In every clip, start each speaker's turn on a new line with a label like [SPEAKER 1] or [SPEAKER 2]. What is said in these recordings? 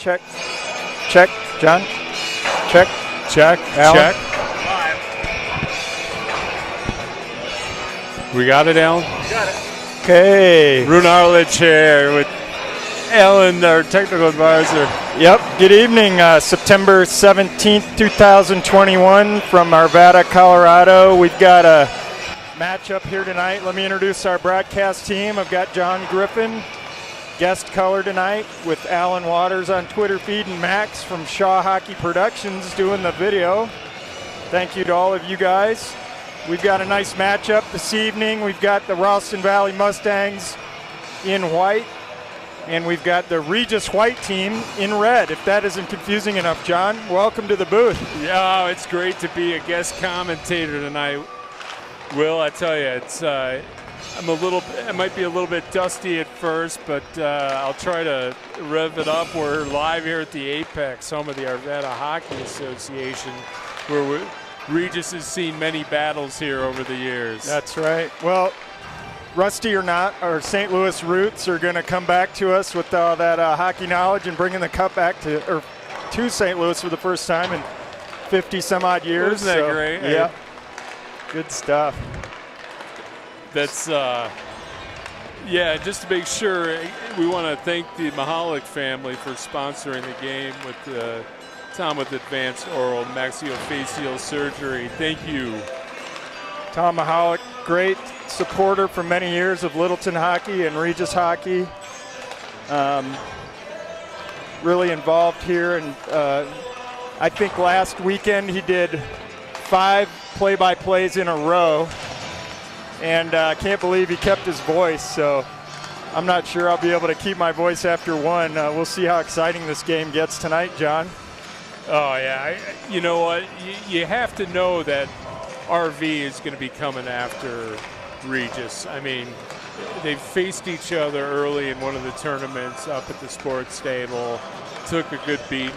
[SPEAKER 1] check. Check, John. Check.
[SPEAKER 2] Check.
[SPEAKER 1] Alan.
[SPEAKER 2] Check. We got it, Alan?
[SPEAKER 3] Got it.
[SPEAKER 1] Okay.
[SPEAKER 2] Runarlich here with Alan, our technical advisor.
[SPEAKER 1] Yep. Good evening. September 17th, 2021 from Arvada, Colorado. We've got a matchup here tonight. Let me introduce our broadcast team. I've got John Griffin, guest color tonight, with Alan Waters on Twitter feed and Max from Shaw Hockey Productions doing the video. Thank you to all of you guys. We've got a nice matchup this evening. We've got the Ralston Valley Mustangs in white, and we've got the Regis white team in red. If that isn't confusing enough, John, welcome to the booth.
[SPEAKER 2] Yeah, it's great to be a guest commentator tonight. Will, I tell you, I might be a little bit dusty at first, but I'll try to rev it up. We're live here at the Apex, home of the Arvada Hockey Association, where Regis has seen many battles here over the years.
[SPEAKER 1] That's right. Well, rusty or not, our St. Louis roots are going to come back to us with all that hockey knowledge and bringing the cup back to St. Louis for the first time in 50 some odd years.
[SPEAKER 2] Isn't that great?
[SPEAKER 1] Yeah. Good stuff.
[SPEAKER 2] That's, yeah, just to make sure, we want to thank the Mahalik family for sponsoring the game with Tom with Advanced Oral Maxillofacial Surgery. Thank you.
[SPEAKER 1] Tom Mahalik, great supporter for many years of Littleton hockey and Regis hockey. Really involved here, and I think last weekend he did 5 play-by-plays in a row, and I can't believe he kept his voice, so I'm not sure I'll be able to keep my voice after one. We'll see how exciting this game gets tonight, John.
[SPEAKER 2] Oh, yeah. You know what? You have to know that RV is going to be coming after Regis. I mean, they faced each other early in one of the tournaments up at the sports stable, took a good beating,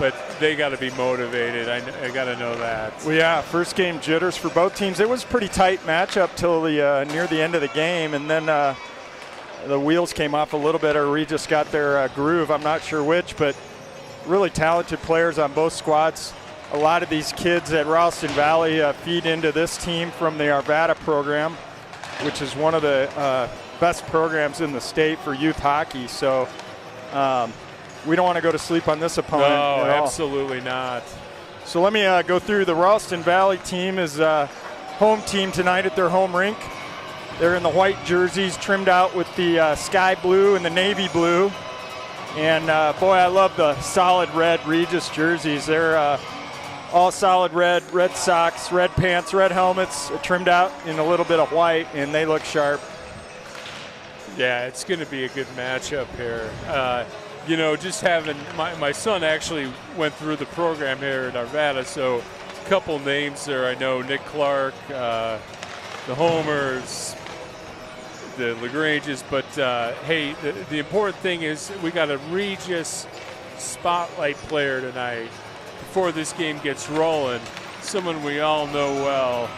[SPEAKER 2] but they got to be motivated. I got to know that.
[SPEAKER 1] Well, yeah, first game jitters for both teams. It was a pretty tight matchup till the near the end of the game, and then the wheels came off a little bit, or Regis got their groove. I'm not sure which, but really talented players on both squads. A lot of these kids at Ralston Valley feed into this team from the Arvada program, which is one of the best programs in the state for youth hockey. So we don't want to go to sleep on this opponent.
[SPEAKER 2] No, absolutely not.
[SPEAKER 1] So let me go through. The Ralston Valley team is home team tonight at their home rink. They're in the white jerseys trimmed out with the sky blue and the navy blue. And boy, I love the solid red Regis jerseys. They're all solid red socks, red pants, red helmets, trimmed out in a little bit of white, and they look sharp.
[SPEAKER 2] Yeah, it's going to be a good matchup here. You know, just having my son actually went through the program here at Arvada, so a couple names there. I know Nick Clark, the Homers, the LaGranges, but hey, the important thing is we got a Regis spotlight player tonight. Before this game gets rolling, someone we all know well,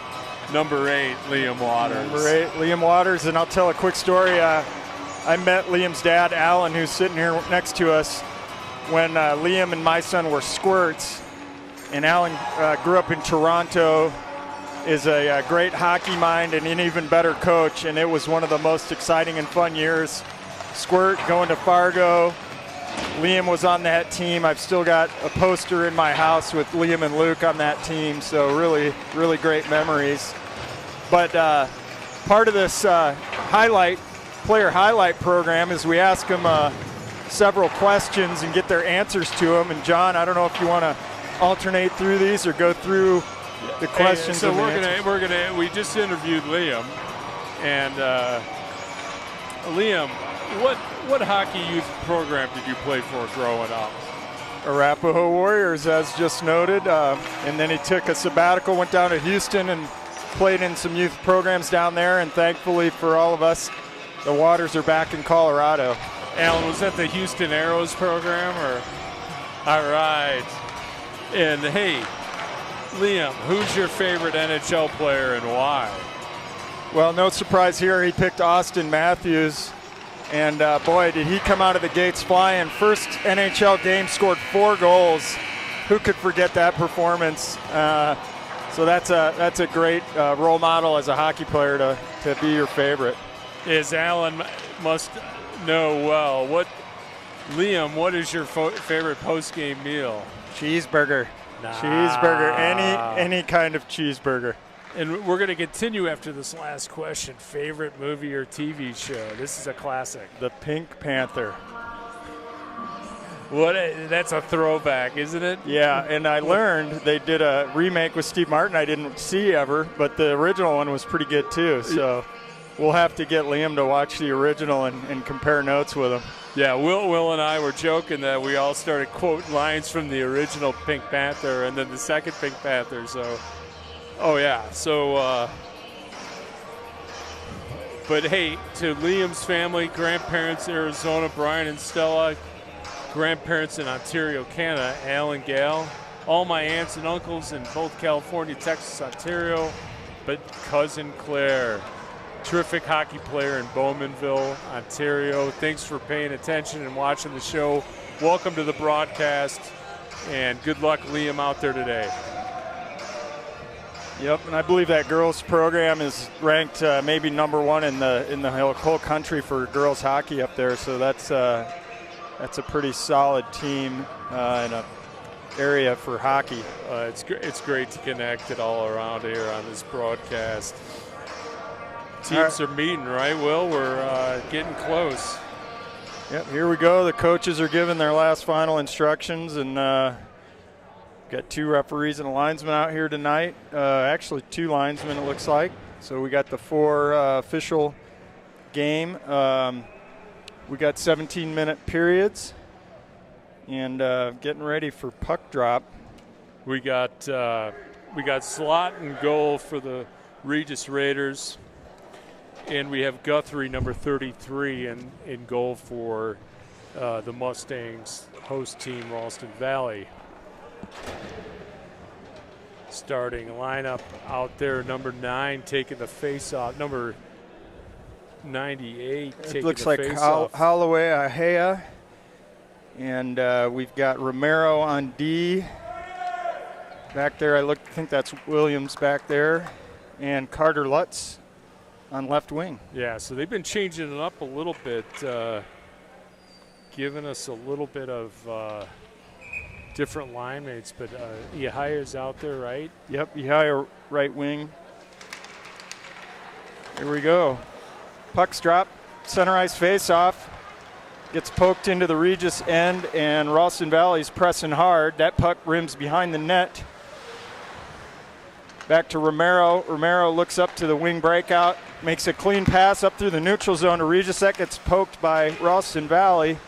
[SPEAKER 2] number 8, Liam Waters.
[SPEAKER 1] Number 8, Liam Waters, and I'll tell a quick story. I met Liam's dad, Alan, who's sitting here next to us, when Liam and my son were squirts. And Alan grew up in Toronto, is a great hockey mind and an even better coach, and it was one of the most exciting and fun years. Squirt going to Fargo. Liam was on that team. I've still got a poster in my house with Liam and Luke on that team, so really, really great memories. But part of this player highlight program is we ask them several questions and get their answers to them. And John, I don't know if you want to alternate through these or go through the questions.
[SPEAKER 2] So we just interviewed Liam, and Liam, what hockey youth program did you play for growing up?
[SPEAKER 1] Arapahoe Warriors, as just noted, and then he took a sabbatical, went down to Houston and played in some youth programs down there, and thankfully for all of us, the Waters are back in Colorado.
[SPEAKER 2] Alan, was that the Houston Arrows program, or? All right. And hey, Liam, who's your favorite NHL player and why?
[SPEAKER 1] Well, no surprise here. He picked Austin Matthews. And boy, did he come out of the gates flying. First NHL game, scored 4 goals. Who could forget that performance? So that's a great role model as a hockey player to be your favorite.
[SPEAKER 2] As Alan must know well, Liam, what is your favorite post-game meal?
[SPEAKER 1] Cheeseburger.
[SPEAKER 2] Nah.
[SPEAKER 1] Cheeseburger. Any kind of cheeseburger.
[SPEAKER 2] And we're going to continue after this last question. Favorite movie or TV show? This is a classic.
[SPEAKER 1] The Pink Panther.
[SPEAKER 2] That's a throwback, isn't it?
[SPEAKER 1] Yeah, and I learned they did a remake with Steve Martin I didn't see ever, but the original one was pretty good too. So we'll have to get Liam to watch the original and compare notes with him.
[SPEAKER 2] Yeah, Will and I were joking that we all started quoting lines from the original Pink Panther and then the second Pink Panther. So, oh yeah. So, but hey, to Liam's family, grandparents, Arizona, Brian and Stella, grandparents in Ontario, Canada, Al and Gal, all my aunts and uncles in both California, Texas, Ontario, but cousin Claire, terrific hockey player in Bowmanville, Ontario. Thanks for paying attention and watching the show. Welcome to the broadcast, and good luck, Liam, out there today.
[SPEAKER 1] Yep, and I believe that girls program is ranked maybe #1 in the whole country for girls hockey up there. So that's a pretty solid team in an area for hockey.
[SPEAKER 2] It's great to connect it all around here on this broadcast. Teams are meeting, right, Will? We're getting close.
[SPEAKER 1] Yep, here we go. The coaches are giving their last final instructions, and got 2 referees and a linesman out here tonight. Actually, 2 linesmen, it looks like. So we got the 4 official game. We got 17-minute periods, and getting ready for puck drop.
[SPEAKER 2] We got Slot and goal for the Regis Raiders, and we have Guthrie, number 33, in goal for the Mustangs host team, Ralston Valley. Starting lineup out there, number 9 taking the face-off, number 98 taking
[SPEAKER 1] it looks
[SPEAKER 2] the
[SPEAKER 1] like
[SPEAKER 2] face-off.
[SPEAKER 1] Holloway Ahea, and we've got Romero on D back there. I think that's Williams back there, and Carter Lutz on left wing.
[SPEAKER 2] Yeah, so they've been changing it up a little bit, giving us a little bit of different line mates, but Yahaya's out there, right?
[SPEAKER 1] Yep, Yahaya right wing. Here we go. Puck's drop, center ice face-off. Gets poked into the Regis end, and Ralston Valley's pressing hard. That puck rims behind the net. Back to Romero. Romero looks up to the wing breakout, makes a clean pass up through the neutral zone to Regis. That gets poked by Ralston Valley.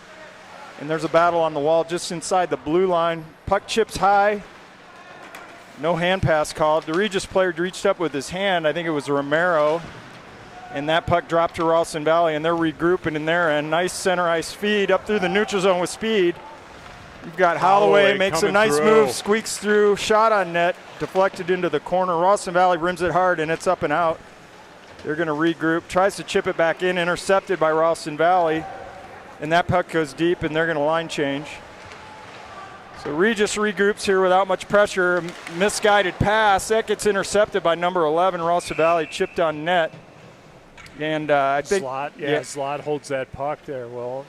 [SPEAKER 1] And there's a battle on the wall just inside the blue line. Puck chips high. No hand pass called. The Regis player reached up with his hand. I think it was Romero. And that puck dropped to Ralston Valley, and they're regrouping in there. And nice center ice feed up through the neutral zone with speed. You've got Holloway makes a nice move, squeaks through, shot on net, deflected into the corner. Ralston Valley rims it hard, and it's up and out. They're going to regroup, tries to chip it back in, intercepted by Ralston Valley. And that puck goes deep, and they're going to line change. So Regis regroups here without much pressure. Misguided pass. That gets intercepted by number 11. Ralston Valley chipped on net. And I think
[SPEAKER 2] Slot holds that puck there. Well,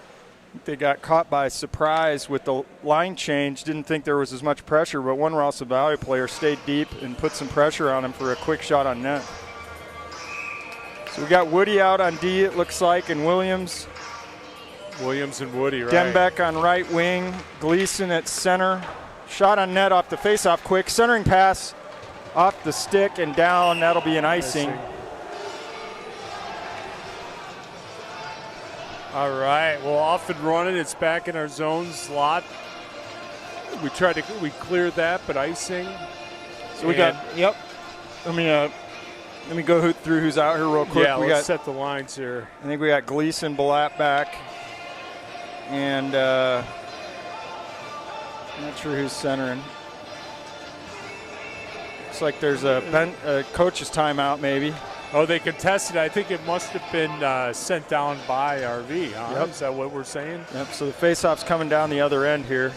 [SPEAKER 1] they got caught by surprise with the line change. Didn't think there was as much pressure, but one Ralston Valley player stayed deep and put some pressure on him for a quick shot on net. So we got Woody out on D, it looks like, and Williams
[SPEAKER 2] and Woody, right?
[SPEAKER 1] Dembeck on right wing, Gleason at center. Shot on net off the faceoff quick. Centering pass off the stick and down. That'll be an icing.
[SPEAKER 2] All right, well, off and running. It's back in our zone slot. We cleared that, but icing.
[SPEAKER 1] So we got, yep. Let me go through who's out here real quick.
[SPEAKER 2] Yeah, let's set the lines here.
[SPEAKER 1] I think we got Gleason, Balat back. And not sure who's centering. Looks like there's a coach's timeout maybe.
[SPEAKER 2] Oh, they contested. I think it must have been sent down by RV, huh?
[SPEAKER 1] Yep.
[SPEAKER 2] Is that what we're saying?
[SPEAKER 1] Yep, so the face-off's coming down the other end here.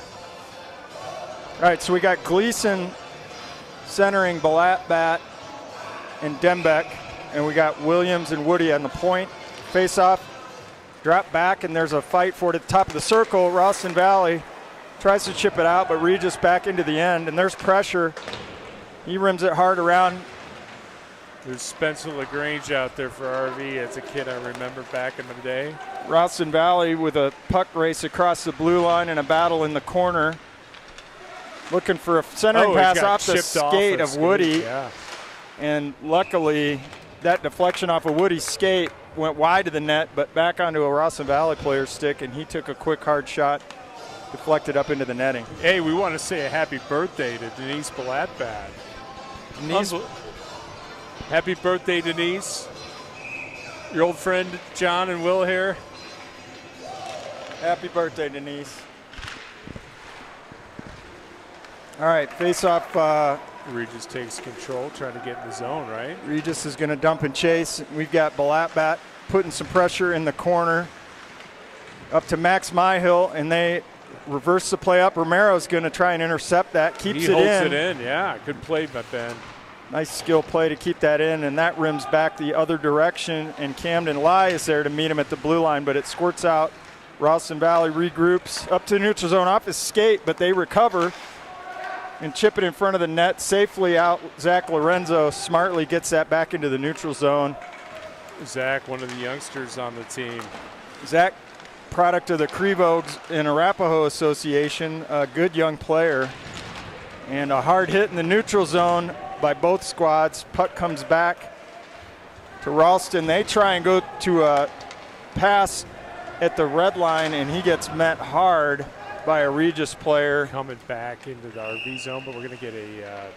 [SPEAKER 1] All right, so we got Gleason centering Balatbat and Dembeck, and we got Williams and Woody on the point. Face-off, drop back, and there's a fight for it at the top of the circle. Ralston Valley tries to chip it out, but Regis back into the end, and there's pressure. He rims it hard around.
[SPEAKER 2] There's Spencer LaGrange out there for RV as a kid I remember back in the day.
[SPEAKER 1] Ralston Valley with a puck race across the blue line and a battle in the corner. Looking for a centering pass off the skate of Woody.
[SPEAKER 2] Yeah.
[SPEAKER 1] And luckily, that deflection off of Woody's skate went wide of the net, but back onto a Ralston Valley player's stick, and he took a quick, hard shot, deflected up into the netting.
[SPEAKER 2] Hey, we want to say a happy birthday to Denise Balatbat.
[SPEAKER 1] Denise,
[SPEAKER 2] happy birthday, Denise. Your old friend John and Will here.
[SPEAKER 1] happy birthday, Denise. All right, face-off.
[SPEAKER 2] Regis takes control, trying to get in the zone, right?
[SPEAKER 1] Regis is going to dump and chase. We've got Balatbat putting some pressure in the corner. Up to Max Myhill, and they reverse the play up. Romero's going to try and intercept that. Keeps it in.
[SPEAKER 2] He holds it in, yeah. Good play by Ben.
[SPEAKER 1] Nice skill play to keep that in, and that rims back the other direction, and Camden Lai is there to meet him at the blue line, but it squirts out. Ralston Valley regroups up to the neutral zone off his skate, but they recover and chip it in front of the net safely out. Zach Lorenzo smartly gets that back into the neutral zone.
[SPEAKER 2] Zach, one of the youngsters on the team.
[SPEAKER 1] Zach, product of the Crevogues and Arapahoe Association, a good young player. And a hard hit in the neutral zone by both squads. Puck comes back to Ralston. They try and go to a pass at the red line, and he gets met hard by a Regis player.
[SPEAKER 2] Coming back into the RV zone, but we're going to get a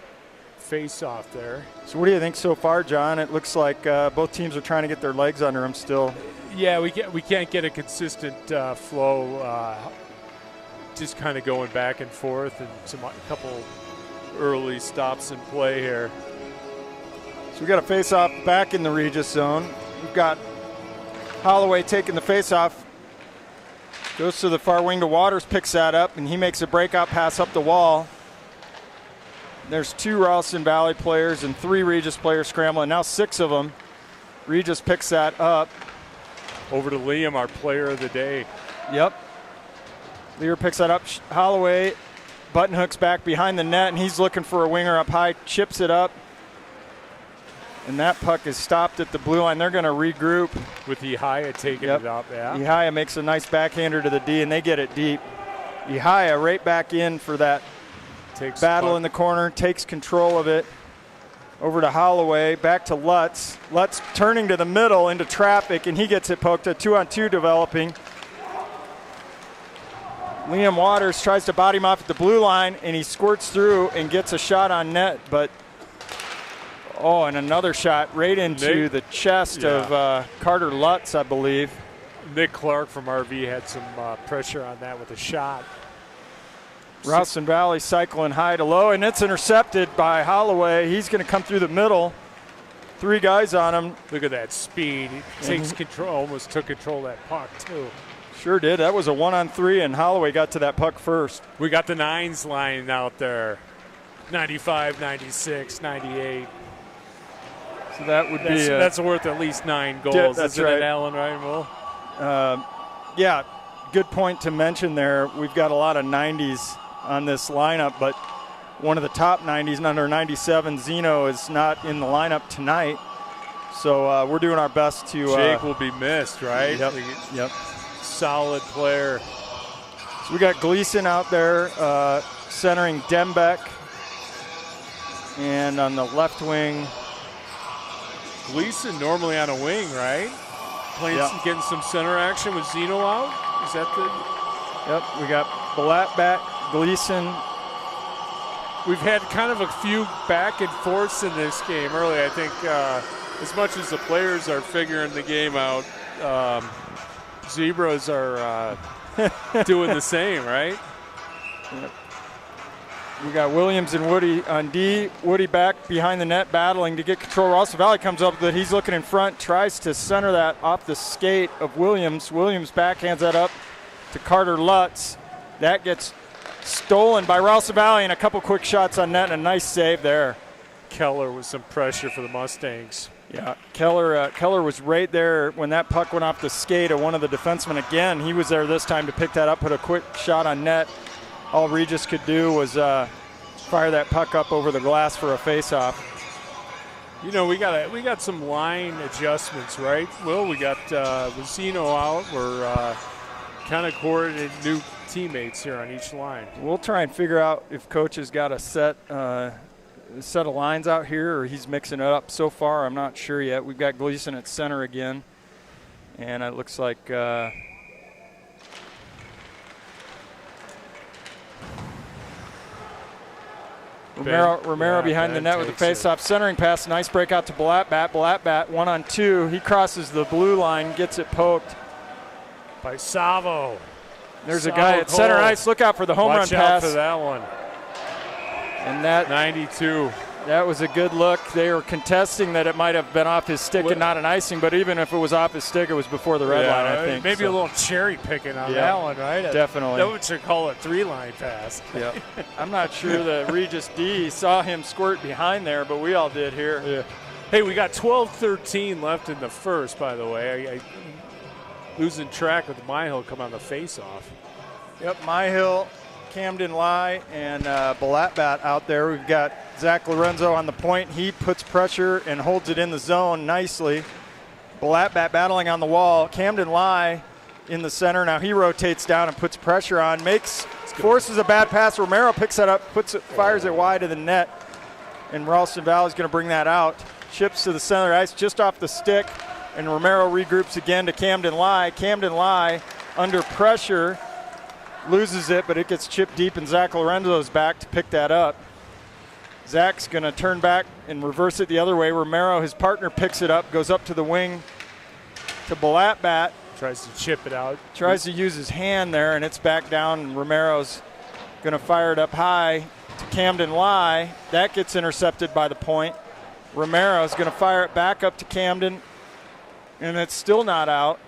[SPEAKER 2] face-off there.
[SPEAKER 1] So what do you think so far, John? It looks like both teams are trying to get their legs under them still.
[SPEAKER 2] Yeah, we can't get a consistent flow. Just kind of going back and forth, and a couple early stops in play here.
[SPEAKER 1] So we got a face-off back in the Regis zone. We've got Holloway taking the face-off. Goes to the far wing to Waters, picks that up, and he makes a breakout pass up the wall. There's 2 Ralston Valley players and 3 Regis players scrambling. Now 6 of them. Regis picks that up.
[SPEAKER 2] Over to Liam, our player of the day.
[SPEAKER 1] Yep. Lear picks that up. Holloway button hooks back behind the net, and he's looking for a winger up high, chips it up. And that puck is stopped at the blue line. They're going to regroup.
[SPEAKER 2] With Ihaya taking it up, yeah.
[SPEAKER 1] Ihaya makes a nice backhander to the D, and they get it deep. Ihaya right back in for that battle in the corner, takes control of it. Over to Holloway, back to Lutz. Lutz turning to the middle into traffic, and he gets it poked. A 2-on-2 developing. Liam Waters tries to body him off at the blue line, and he squirts through and gets a shot on net, but and another shot right into the chest of Carter Lutz, I believe.
[SPEAKER 2] Nick Clark from RV had some pressure on that with a shot.
[SPEAKER 1] Ralston Valley cycling high to low, and it's intercepted by Holloway. He's going to come through the middle. 3 guys on him.
[SPEAKER 2] Look at that speed. He takes control, almost took control of that puck, too.
[SPEAKER 1] Sure did. That was a 1-on-3, and Holloway got to that puck first.
[SPEAKER 2] We got the 9s line out there. 95, 96, 98.
[SPEAKER 1] So that would be
[SPEAKER 2] that's worth at least 9 goals.
[SPEAKER 1] That's
[SPEAKER 2] Isn't
[SPEAKER 1] right.
[SPEAKER 2] it, Alan, right, Will?
[SPEAKER 1] Yeah, good point to mention there. We've got a lot of 90s on this lineup, but one of the top 90s, number 97, Zeno, is not in the lineup tonight. So we're doing our best to.
[SPEAKER 2] Jake will be missed, right?
[SPEAKER 1] Yep.
[SPEAKER 2] Solid player.
[SPEAKER 1] So we got Gleason out there centering Dembeck, and on the left wing.
[SPEAKER 2] Gleason normally on a wing, right? Getting some center action with Zeno out. Is that the?
[SPEAKER 1] Yep. We got Balatbat, Gleason.
[SPEAKER 2] We've had kind of a few back and forths in this game early. I think as much as the players are figuring the game out, Zebras are doing the same, right?
[SPEAKER 1] Yep. We got Williams and Woody on D. Woody back behind the net battling to get control. Ralston Valley comes up with it. He's looking in front, tries to center that off the skate of Williams. Williams backhands that up to Carter Lutz. That gets stolen by Ralston Valley, and a couple quick shots on net and a nice save there.
[SPEAKER 2] Keller with some pressure for the Mustangs.
[SPEAKER 1] Yeah, Keller was right there when that puck went off the skate of one of the defensemen again. He was there this time to pick that up, put a quick shot on net. All Regis could do was fire that puck up over the glass for a face-off.
[SPEAKER 2] You know, we got some line adjustments, right? Will, we got Vecino out. We're kind of coordinating new teammates here on each line.
[SPEAKER 1] We'll try and figure out if coach has got a set of lines out here or he's mixing it up. So far, I'm not sure yet. We've got Gleason at center again, and it looks like Romero behind the net with the face-off. Centering pass, nice break out to Blattbat. Blattbat 1-on-2. He crosses the blue line, gets it poked
[SPEAKER 2] by Savo.
[SPEAKER 1] There's a guy at center ice. Look out for the home run pass.
[SPEAKER 2] Watch out for that one.
[SPEAKER 1] And that
[SPEAKER 2] 92.
[SPEAKER 1] That was a good look. They were contesting that it might have been off his stick and not an icing, but even if it was off his stick, it was before the red line, I think.
[SPEAKER 2] Maybe a little cherry picking on that one, right?
[SPEAKER 1] Definitely.
[SPEAKER 2] That would should call it 3-line pass.
[SPEAKER 1] Yeah. I'm not sure that Regis D saw him squirt behind there, but we all did here.
[SPEAKER 2] Yeah. Hey, we got 12-13 left in the first, by the way. I losing track with Myhill come on the face-off.
[SPEAKER 1] Yep, Myhill, Camden Lai, and Blattbat out there. We've got Zach Lorenzo on the point. He puts pressure and holds it in the zone nicely. Blattbat battling on the wall. Camden Lai in the center. Now he rotates down and puts pressure on. Forces a bad pass. Romero picks that up, fires it wide of the net. And Ralston Valley's going to bring that out. Chips to the center ice just off the stick. And Romero regroups again to Camden Lai. Camden Lai under pressure. Loses it, but it gets chipped deep, and Zach Lorenzo's back to pick that up. Zach's going to turn back and reverse it the other way. Romero, his partner, picks it up, goes up to the wing to Blattbat.
[SPEAKER 2] Tries to chip it out.
[SPEAKER 1] Tries to use his hand there, and it's back down, and Romero's going to fire it up high to Camden Lai. That gets intercepted by the point. Romero's going to fire it back up to Camden, and it's still not out.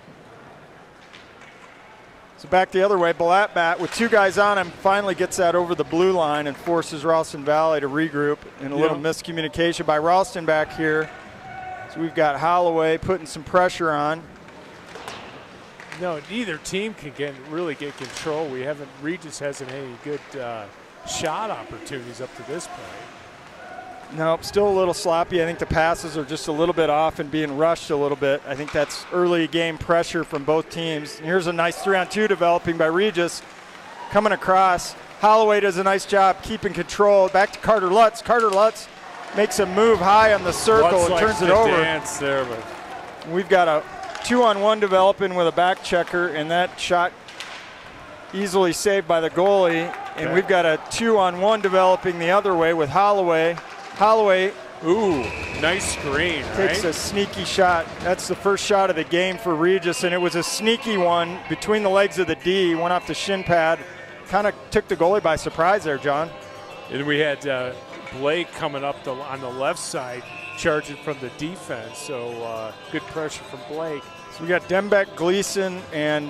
[SPEAKER 1] So back the other way, Blattbat with two guys on him finally gets that over the blue line and forces Ralston Valley to regroup, and a little miscommunication by Ralston back here. So we've got Holloway putting some pressure on.
[SPEAKER 2] No, neither team can really get control. Regis hasn't any good shot opportunities up to this point.
[SPEAKER 1] Nope, still a little sloppy. I think the passes are just a little bit off and being rushed a little bit. I think that's early game pressure from both teams. And here's a nice 3-on-2 developing by Regis. Coming across. Holloway does a nice job keeping control. Back to Carter Lutz. Carter Lutz makes a move high on the circle and turns it over.
[SPEAKER 2] Dance there, but
[SPEAKER 1] we've got a 2-on-1 developing with a back checker, and that shot easily saved by the goalie. And we've got a 2-on-1 developing the other way with Holloway. Holloway,
[SPEAKER 2] nice screen,
[SPEAKER 1] takes a sneaky shot. That's the first shot of the game for Regis, and it was a sneaky one between the legs of the D. Went off the shin pad. Kind of took the goalie by surprise there, John.
[SPEAKER 2] And we had Blake coming up on the left side, charging from the defense. So good pressure from Blake.
[SPEAKER 1] So we got Dembeck, Gleason, and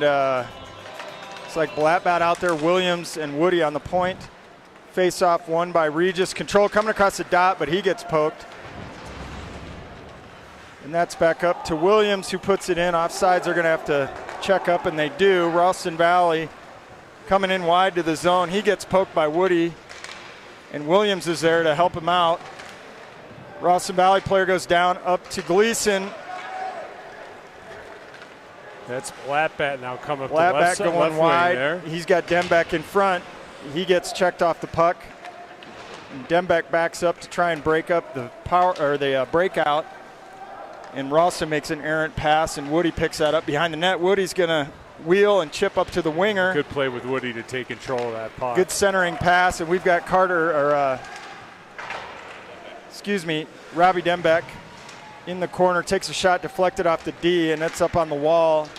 [SPEAKER 1] it's like Blattbat out there, Williams and Woody on the point. Face-off won by Regis. Control coming across the dot, but he gets poked. And that's back up to Williams, who puts it in. Offsides are going to have to check up, and they do. Ralston Valley coming in wide to the zone. He gets poked by Woody, and Williams is there to help him out. Ralston Valley player goes down, up to Gleason.
[SPEAKER 2] That's Blattbat now coming up
[SPEAKER 1] Blattbat
[SPEAKER 2] the left side,
[SPEAKER 1] going wide. He's got Dembeck in front. He gets checked off the puck. And Dembeck backs up to try and break up the breakout. And Ralston makes an errant pass, and Woody picks that up behind the net. Woody's going to wheel and chip up to the winger.
[SPEAKER 2] Good play with Woody to take control of that puck.
[SPEAKER 1] Good centering pass, and we've got Robbie Dembeck in the corner, takes a shot deflected off the D, and that's up on the wall.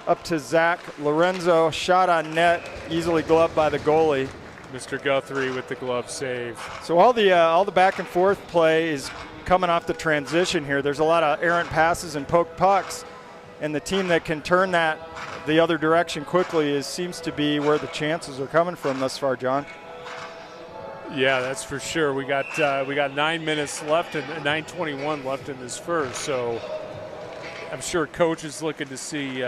[SPEAKER 1] Up to Zach Lorenzo, shot on net, easily gloved by the goalie.
[SPEAKER 2] Mr. Guthrie with the glove save.
[SPEAKER 1] So all the back and forth play is coming off the transition here. There's a lot of errant passes and poke pucks, and the team that can turn that the other direction quickly seems to be where the chances are coming from thus far, John.
[SPEAKER 2] Yeah, that's for sure. We got 9 minutes left and 9:21 left in this first, so I'm sure coach is looking to see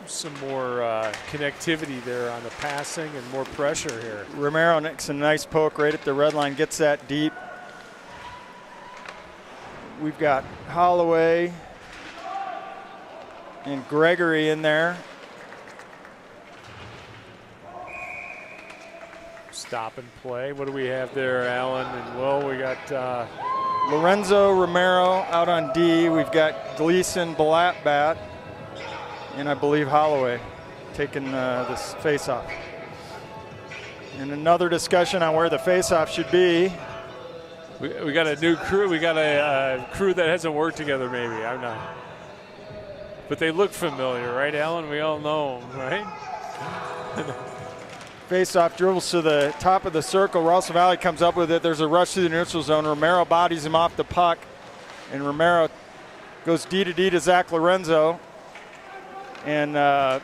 [SPEAKER 2] some more connectivity there on the passing and more pressure here.
[SPEAKER 1] Romero makes a nice poke right at the red line, gets that deep. We've got Holloway and Gregory in there.
[SPEAKER 2] Stop and play. What do we have there, Alan and Will? We got
[SPEAKER 1] Lorenzo Romero out on D. We've got Gleason, Balatbat, and I believe Holloway taking this face-off. And another discussion on where the face-off should be.
[SPEAKER 2] We got a new crew. We got a crew that hasn't worked together maybe. I'm not. But they look familiar, right, Alan? We all know them, right?
[SPEAKER 1] Face-off dribbles to the top of the circle. Ralston Valley comes up with it. There's a rush to the neutral zone. Romero bodies him off the puck, and Romero goes D to D to Zach Lorenzo. And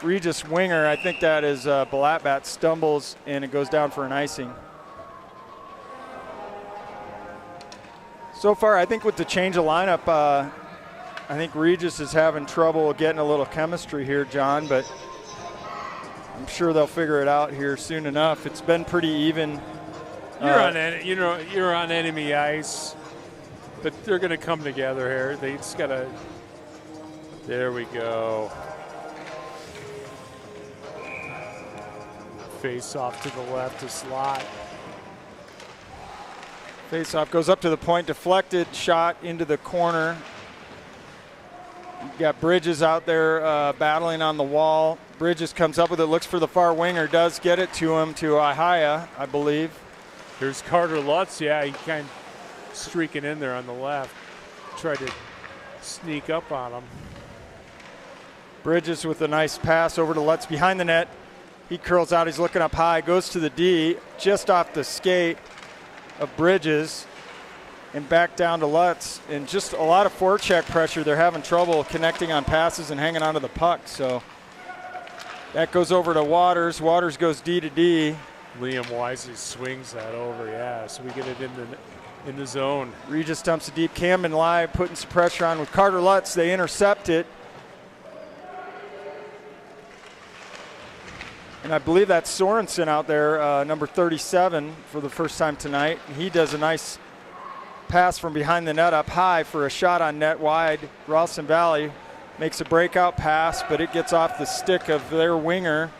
[SPEAKER 1] Regis winger, I think that is Balatbat, stumbles, and it goes down for an icing. So far, I think with the change of lineup, I think Regis is having trouble getting a little chemistry here, John, but I'm sure they'll figure it out here soon enough. It's been pretty even.
[SPEAKER 2] You're on enemy ice, but they're going to come together here. They just got to. There we go. Face off to the left to Slot.
[SPEAKER 1] Face off goes up to the point, deflected, shot into the corner. You've got Bridges out there battling on the wall. Bridges comes up with it, looks for the far winger, does get it to him, to Ahaya, I believe.
[SPEAKER 2] Here's Carter Lutz. Yeah, he kind of streaking in there on the left. Tried to sneak up on him.
[SPEAKER 1] Bridges with a nice pass over to Lutz behind the net. He curls out, he's looking up high, goes to the D, just off the skate of Bridges, and back down to Lutz. And just a lot of forecheck pressure. They're having trouble connecting on passes and hanging onto the puck. So that goes over to Waters. Waters goes D to D.
[SPEAKER 2] Liam wisely swings that over, yeah. So we get it in the zone.
[SPEAKER 1] Regis dumps it deep. Camden live, putting some pressure on with Carter Lutz. They intercept it. And I believe that's Sorensen out there, number 37 for the first time tonight. He does a nice pass from behind the net up high for a shot on net wide. Ralston Valley makes a breakout pass, but it gets off the stick of their winger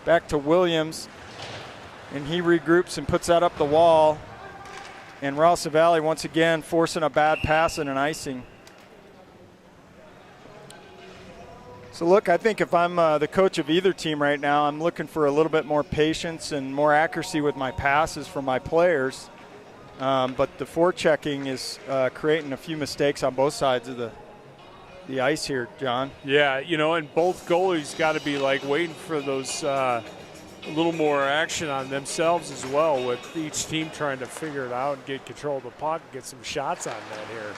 [SPEAKER 1] back to Williams. And he regroups and puts that up the wall. And Ralston Valley once again forcing a bad pass and an icing. So look, I think if I'm the coach of either team right now, I'm looking for a little bit more patience and more accuracy with my passes from my players. But the forechecking is creating a few mistakes on both sides of the ice here, John.
[SPEAKER 2] Yeah, and both goalies got to be like waiting for those a little more action on themselves as well, with each team trying to figure it out and get control of the puck, get some shots on net here.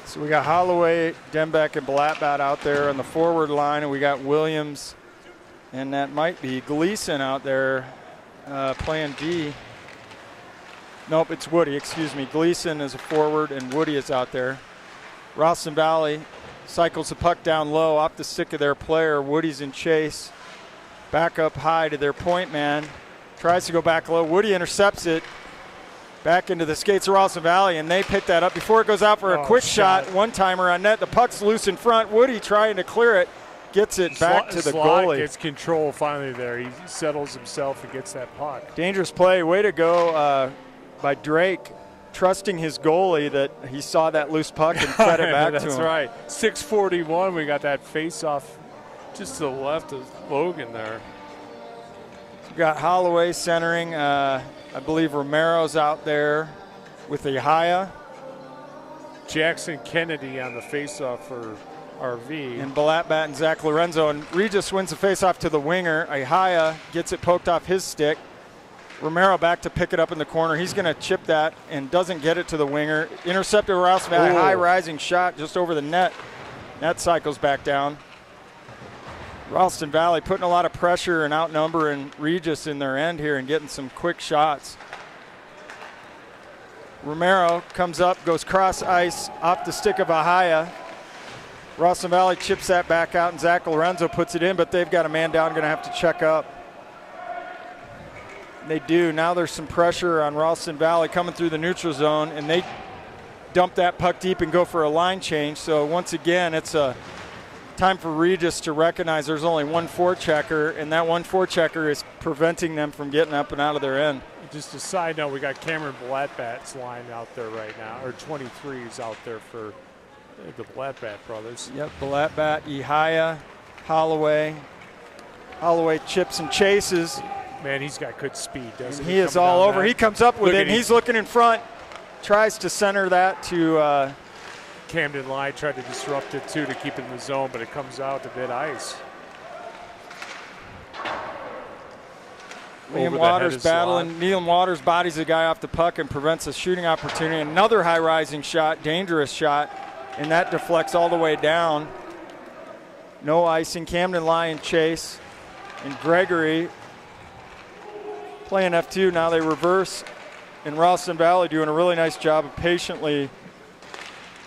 [SPEAKER 1] So we got Holloway, Dembeck, and Balatbat out there on the forward line, and we got Williams, and that might be Gleason out there playing D. Nope, it's Woody, excuse me. Gleason is a forward, and Woody is out there. Ralston Valley cycles the puck down low off the stick of their player. Woody's in chase. Back up high to their point man. Tries to go back low. Woody intercepts it. Back into the skates of Ralston Valley, and they pick that up before it goes out for a quick shot. One-timer on net. The puck's loose in front. Woody trying to clear it. Gets it back to the goalie.
[SPEAKER 2] Gets control finally there. He settles himself and gets that puck.
[SPEAKER 1] Dangerous play. Way to go by Drake, trusting his goalie that he saw that loose puck and fed it back to him.
[SPEAKER 2] That's right. 6:41. We got that face-off just to the left of Logan there.
[SPEAKER 1] We've got Holloway centering. I believe Romero's out there with Ahaya.
[SPEAKER 2] Jackson Kennedy on the face-off for RV.
[SPEAKER 1] And Balatbat and Zach Lorenzo. And Regis wins the faceoff to the winger. Ihaya gets it poked off his stick. Romero back to pick it up in the corner. He's going to chip that and doesn't get it to the winger. Intercepted Ralston Valley. High rising shot just over the net. Net cycles back down. Ralston Valley putting a lot of pressure and outnumbering Regis in their end here and getting some quick shots. Romero comes up, goes cross ice off the stick of Ihaya. Ralston Valley chips that back out, and Zach Lorenzo puts it in, but they've got a man down, going to have to check up. They do. Now there's some pressure on Ralston Valley coming through the neutral zone, and they dump that puck deep and go for a line change. So once again, it's a time for Regis to recognize there's only one forechecker, and that one forechecker is preventing them from getting up and out of their end.
[SPEAKER 2] Just a side note, we got Cameron Balatbat's line out there right now, or 23s out there for the Balatbat brothers.
[SPEAKER 1] Yep, Balatbat, Ihaya, Holloway. Holloway chips and chases.
[SPEAKER 2] Man, he's got good speed, doesn't he?
[SPEAKER 1] He is all over. He comes up with it, and he's looking in front. Tries to center that to
[SPEAKER 2] Camden Line tried to disrupt it too to keep it in the zone, but it comes out to mid ice.
[SPEAKER 1] Liam Waters battling. Liam Waters bodies the guy off the puck and prevents a shooting opportunity. Another high rising shot, dangerous shot, and that deflects all the way down. No icing. Camden Line chase, and Gregory playing F2. Now they reverse, and Ralston Valley doing a really nice job of patiently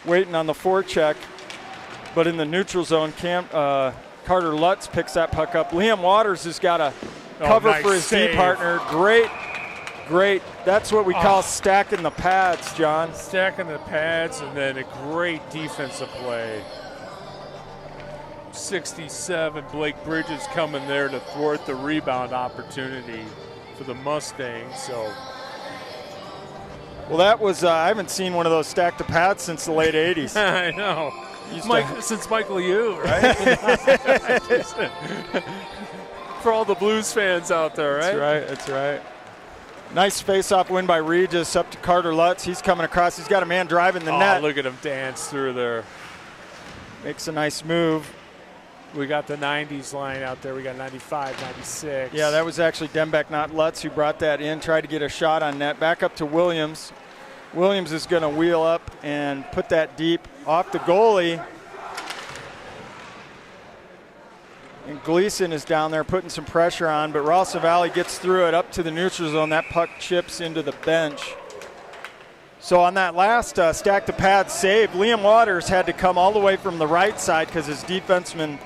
[SPEAKER 1] waiting on the forecheck. But in the neutral zone, Carter Lutz picks that puck up. Liam Waters has got a cover
[SPEAKER 2] nice
[SPEAKER 1] for his
[SPEAKER 2] save.
[SPEAKER 1] D partner. Great. That's what we call stacking the pads, John.
[SPEAKER 2] Stacking the pads, and then a great defensive play. 67, Blake Bridges coming there to thwart the rebound opportunity for the Mustangs. So,
[SPEAKER 1] well, that was I haven't seen one of those stack the pads since the late 80s.
[SPEAKER 2] I know. Since Michael Yu, right? For all the Blues fans out there, right?
[SPEAKER 1] That's right. Nice face-off win by Regis up to Carter Lutz. He's coming across. He's got a man driving the net.
[SPEAKER 2] Look at him dance through there.
[SPEAKER 1] Makes a nice move.
[SPEAKER 2] We got the 90s line out there. We got 95, 96.
[SPEAKER 1] Yeah, that was actually Dembeck, not Lutz, who brought that in. Tried to get a shot on net. Back up to Williams. Williams is going to wheel up and put that deep off the goalie. And Gleason is down there putting some pressure on, but Ralston Valley gets through it up to the neutral zone. That puck chips into the bench. So on that last stack the pads save, Liam Waters had to come all the way from the right side because his defenseman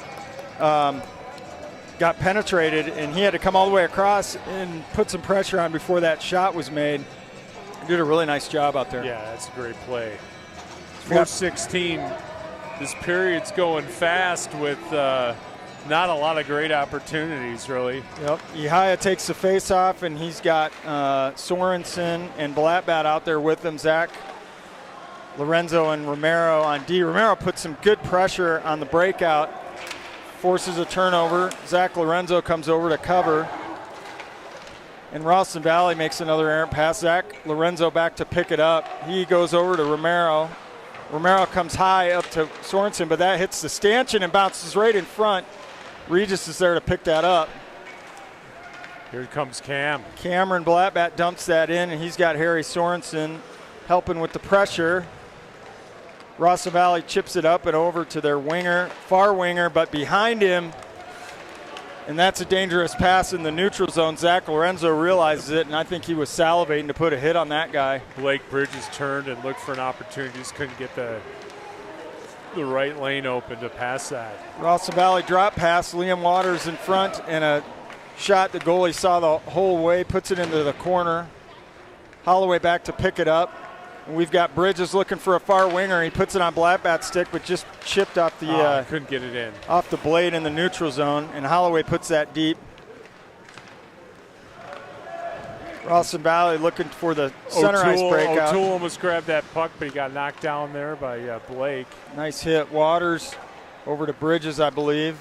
[SPEAKER 1] got penetrated, and he had to come all the way across and put some pressure on before that shot was made. Did a really nice job out there.
[SPEAKER 2] Yeah, that's a great play. 4:16. This period's going fast with not a lot of great opportunities, really.
[SPEAKER 1] Yep. Ihaya takes the face-off, and he's got Sorensen and Balatbat out there with him. Zach Lorenzo and Romero on D. Romero puts some good pressure on the breakout, forces a turnover. Zach Lorenzo comes over to cover. And Ralston Valley makes another errant pass. Zach Lorenzo back to pick it up. He goes over to Romero. Romero comes high up to Sorensen, but that hits the stanchion and bounces right in front. Regis is there to pick that up.
[SPEAKER 2] Here comes Cam.
[SPEAKER 1] Cameron Balatbat dumps that in, and he's got Harry Sorensen helping with the pressure. Ralston Valley chips it up and over to their winger, far winger, but behind him, and that's a dangerous pass in the neutral zone. Zach Lorenzo realizes it, and I think he was salivating to put a hit on that guy.
[SPEAKER 2] Blake Bridges turned and looked for an opportunity, just couldn't get the right lane open to pass that.
[SPEAKER 1] Ralston Valley drop pass, Liam Waters in front, and a shot the goalie saw the whole way, puts it into the corner. Holloway back to pick it up. And we've got Bridges looking for a far winger. He puts it on Balatbat's stick, but just chipped off the
[SPEAKER 2] couldn't get it in.
[SPEAKER 1] Off the blade in the neutral zone, and Holloway puts that deep. Ralston Valley looking for the center ice breakout.
[SPEAKER 2] O'Toole almost grabbed that puck, but he got knocked down there by Blake.
[SPEAKER 1] Nice hit. Waters over to Bridges, I believe.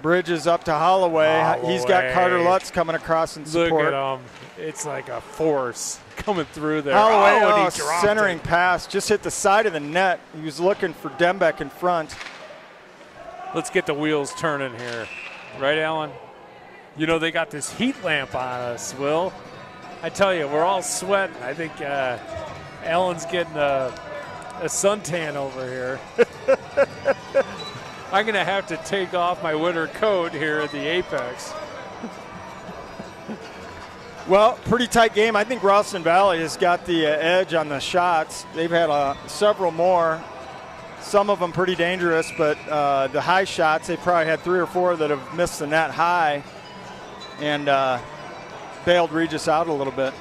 [SPEAKER 1] Bridges up to Holloway. He's got Carter Lutz coming across in support.
[SPEAKER 2] Look at him. It's like a force coming through there.
[SPEAKER 1] Holloway, centering pass, just hit the side of the net. He was looking for Dembeck in front.
[SPEAKER 2] let's get the wheels turning here. Right, Alan? You know, they got this heat lamp on us, Will. I tell you, we're all sweating. I think Alan's getting a suntan over here. I'm going to have to take off my winter coat here at the Apex.
[SPEAKER 1] Well, pretty tight game. I think Ralston Valley has got the edge on the shots. They've had several more, some of them pretty dangerous, but the high shots, they probably had 3 or 4 that have missed the net high and bailed Regis out a little bit.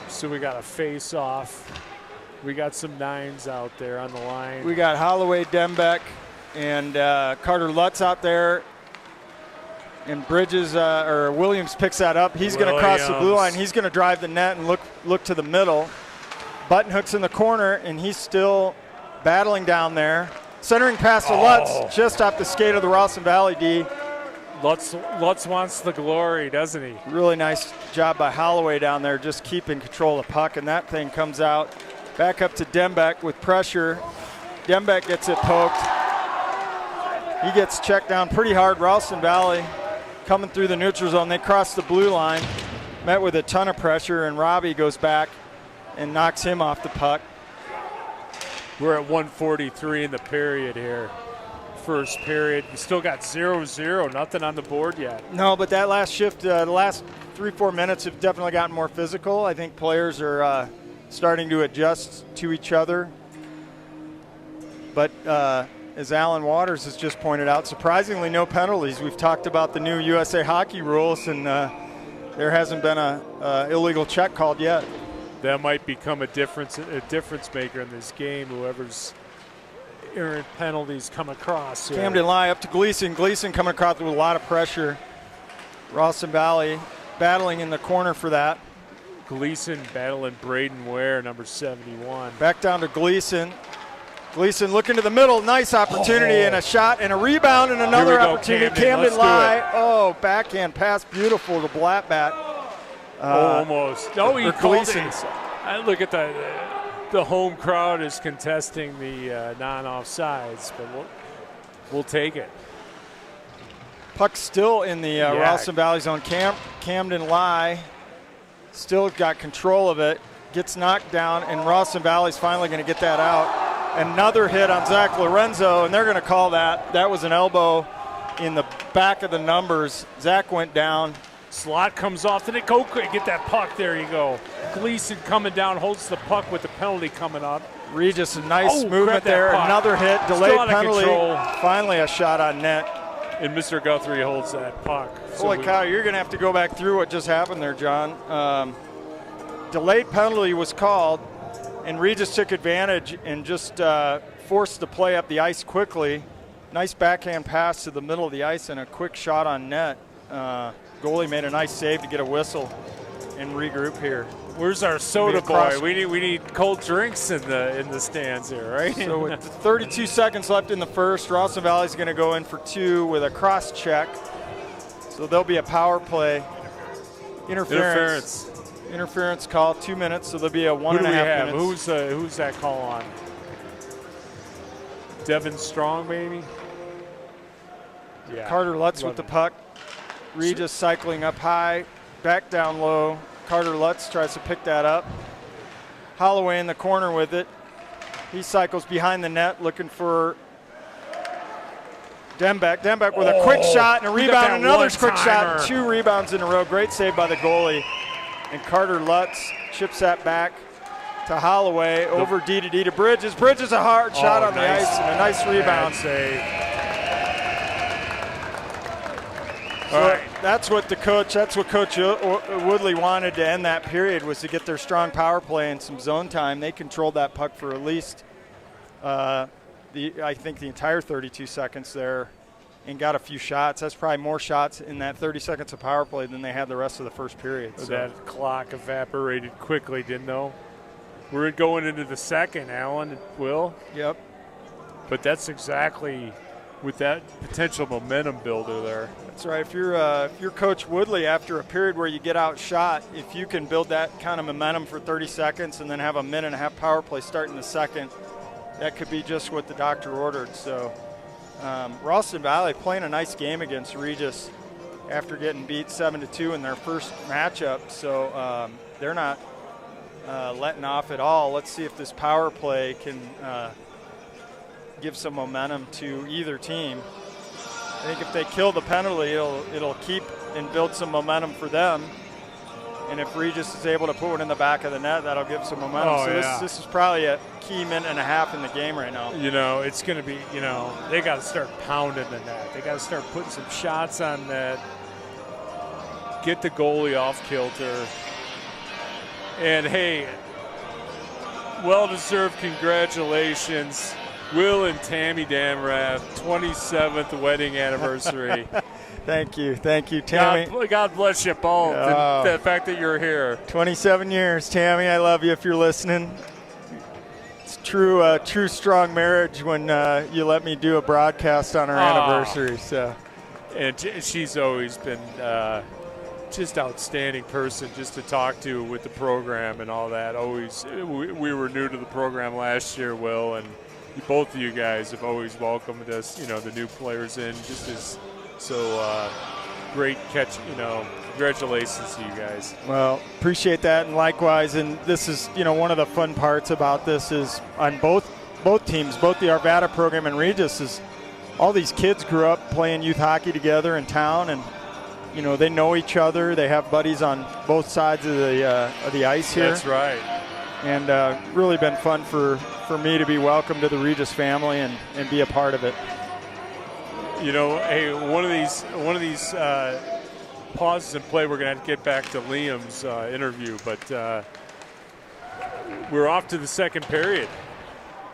[SPEAKER 2] So we got a face-off. We got some 9s out there on the line.
[SPEAKER 1] We got Holloway, Dembeck, and Carter Lutz out there. And Bridges or Williams picks that up. He's going to cross the blue line. He's going to drive the net and look to the middle. Button hooks in the corner, and he's still battling down there. Centering pass to Lutz, just off the skate of the Ralston Valley D.
[SPEAKER 2] Lutz wants the glory, doesn't he?
[SPEAKER 1] Really nice job by Holloway down there, just keeping control of the puck, and that thing comes out. Back up to Dembeck with pressure. Dembeck gets it poked. He gets checked down pretty hard. Ralston Valley coming through the neutral zone. They cross the blue line, met with a ton of pressure, and Robbie goes back and knocks him off the puck.
[SPEAKER 2] We're at 1:43 in the period here. First period. We still got 0-0, nothing on the board yet.
[SPEAKER 1] No, but that last shift, the last 3-4 minutes have definitely gotten more physical. I think players are starting to adjust to each other. But as Alan Waters has just pointed out, surprisingly no penalties. We've talked about the new USA hockey rules, and there hasn't been a illegal check called yet.
[SPEAKER 2] That might become a difference maker in this game, whoever's errant penalties come across here.
[SPEAKER 1] Camden Lai up to Gleason. Gleason coming across with a lot of pressure. Ralston Valley battling in the corner for that.
[SPEAKER 2] Gleason battling Braden Ware, number 71.
[SPEAKER 1] Back down to Gleason. Gleason looking to the middle. Nice opportunity and a shot and a rebound and another opportunity. Camden Lai. Backhand pass. Beautiful to Blattbat.
[SPEAKER 2] Almost. No, he called
[SPEAKER 1] Gleason.
[SPEAKER 2] it. Look at the home crowd is contesting the non-offsides, but we'll take it.
[SPEAKER 1] Puck still in the Ralston Valley zone. Camden Lai still got control of it. Gets knocked down, and Ralston Valley's finally going to get that out. Another hit on Zach Lorenzo, and they're going to call that. That was an elbow in the back of the numbers. Zach went down.
[SPEAKER 2] Slot comes off, and go get that puck. There you go. Gleason coming down, holds the puck with the penalty coming up.
[SPEAKER 1] Regis, a nice movement there.
[SPEAKER 2] Puck.
[SPEAKER 1] Another hit, delayed penalty.
[SPEAKER 2] Control.
[SPEAKER 1] Finally a shot on net.
[SPEAKER 2] And Mr. Guthrie holds that puck.
[SPEAKER 1] Holy cow, you're going to have to go back through what just happened there, John. Delayed penalty was called, and Regis took advantage and just forced the play up the ice quickly. Nice backhand pass to the middle of the ice and a quick shot on net. Goalie made a nice save to get a whistle and regroup here.
[SPEAKER 2] Where's our soda boy? We need cold drinks in the stands here, right?
[SPEAKER 1] So with 32 seconds left in the first, Ralston Valley's going to go in for 2 with a cross check. So there'll be a power play. Interference call, 2 minutes, so there'll be a 1.5 minutes.
[SPEAKER 2] Who's that call on? Devin Strong, maybe? Yeah.
[SPEAKER 1] Carter Lutz with the puck. Regis cycling up high, back down low. Carter Lutz tries to pick that up. Holloway in the corner with it. He cycles behind the net looking for Dembeck. Dembeck with a quick shot and a rebound, and another quick shot. 2 rebounds in a row. Great save by the goalie. And Carter Lutz chips that back to Holloway over D to Bridges. Bridges a hard shot on the ice and a nice rebound save. So that's what Coach Woodley wanted to end that period, was to get their strong power play and some zone time. They controlled that puck for at least I think the entire 32 seconds there and got a few shots. That's probably more shots in that 30 seconds of power play than they had the rest of the first period.
[SPEAKER 2] So that clock evaporated quickly, didn't know? We're going into the second, Alan and Will.
[SPEAKER 1] Yep.
[SPEAKER 2] But that's exactly with that potential momentum builder there.
[SPEAKER 1] That's right. If you're Coach Woodley, after a period where you get outshot, if you can build that kind of momentum for 30 seconds and then have a minute and a half power play starting the second, that could be just what the doctor ordered. So Ralston Valley playing a nice game against Regis after getting beat 7-2 in their first matchup. So they're not letting off at all. Let's see if this power play can give some momentum to either team. I think if they kill the penalty, it'll keep and build some momentum for them. And if Regis is able to put one in the back of the net, that'll give some momentum.
[SPEAKER 2] Oh,
[SPEAKER 1] so
[SPEAKER 2] yeah.
[SPEAKER 1] this is probably a key minute and a half in the game right now.
[SPEAKER 2] You know, it's going to be, you know, they got to start pounding the net. They got to start putting some shots on net, get the goalie off kilter. And, hey, well-deserved congratulations, Will and Tammy Damrath, 27th wedding anniversary.
[SPEAKER 1] Thank you, Tammy.
[SPEAKER 2] God bless you both. And the fact that you're here.
[SPEAKER 1] 27 years, Tammy. I love you if you're listening. It's true strong marriage when you let me do a broadcast on our anniversary. So,
[SPEAKER 2] and she's always been just outstanding person just to talk to with the program and all that. Always, we were new to the program last year, Will, and both of you guys have always welcomed us. You know, the new players in just as. So great catch, you know, congratulations to you guys.
[SPEAKER 1] Well, appreciate that, and likewise. And this is, you know, one of the fun parts about this is on both teams, both the Arvada program and Regis, is all these kids grew up playing youth hockey together in town, and, you know, they know each other. They have buddies on both sides of the ice here.
[SPEAKER 2] That's right. And
[SPEAKER 1] really been fun for me to be welcomed to the Regis family and be a part of it.
[SPEAKER 2] You know, hey, one of these pauses in play, we're going to have to get back to Liam's interview, but we're off to the second period.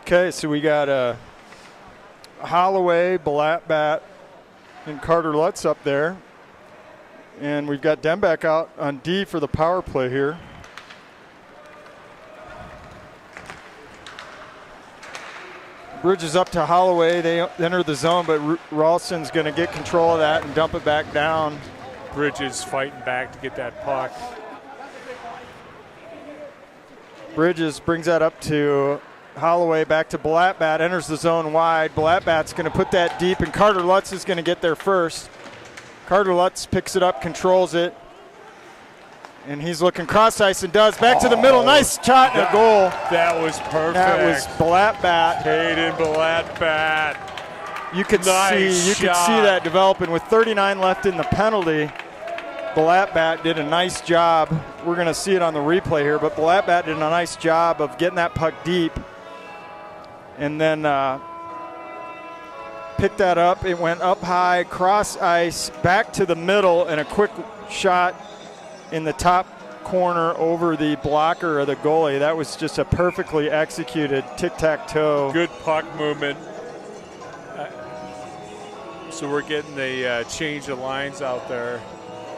[SPEAKER 1] Okay, so we got Holloway, Blattbat, and Carter Lutz up there. And we've got Dembeck out on D for the power play here. Bridges up to Holloway. They enter the zone, but Ralston's going to get control of that and dump it back down.
[SPEAKER 2] Bridges fighting back to get that puck.
[SPEAKER 1] Bridges brings that up to Holloway, back to Blattbat, enters the zone wide. Blattbat's going to put that deep, and Carter Lutz is going to get there first. Carter Lutz picks it up, controls it, and he's looking cross ice and does. Back to the middle, nice shot and a goal.
[SPEAKER 2] That was perfect.
[SPEAKER 1] That was Blattbat.
[SPEAKER 2] Hayden Blattbat.
[SPEAKER 1] You could see that developing with 39 left in the penalty. Blattbat did a nice job. We're going to see it on the replay here, but Blattbat did a nice job of getting that puck deep, and then picked that up. It went up high, cross ice, back to the middle, and a quick shot in the top corner over the blocker of the goalie. That was just a perfectly executed tic-tac-toe.
[SPEAKER 2] Good puck movement. So we're getting the change of lines out there.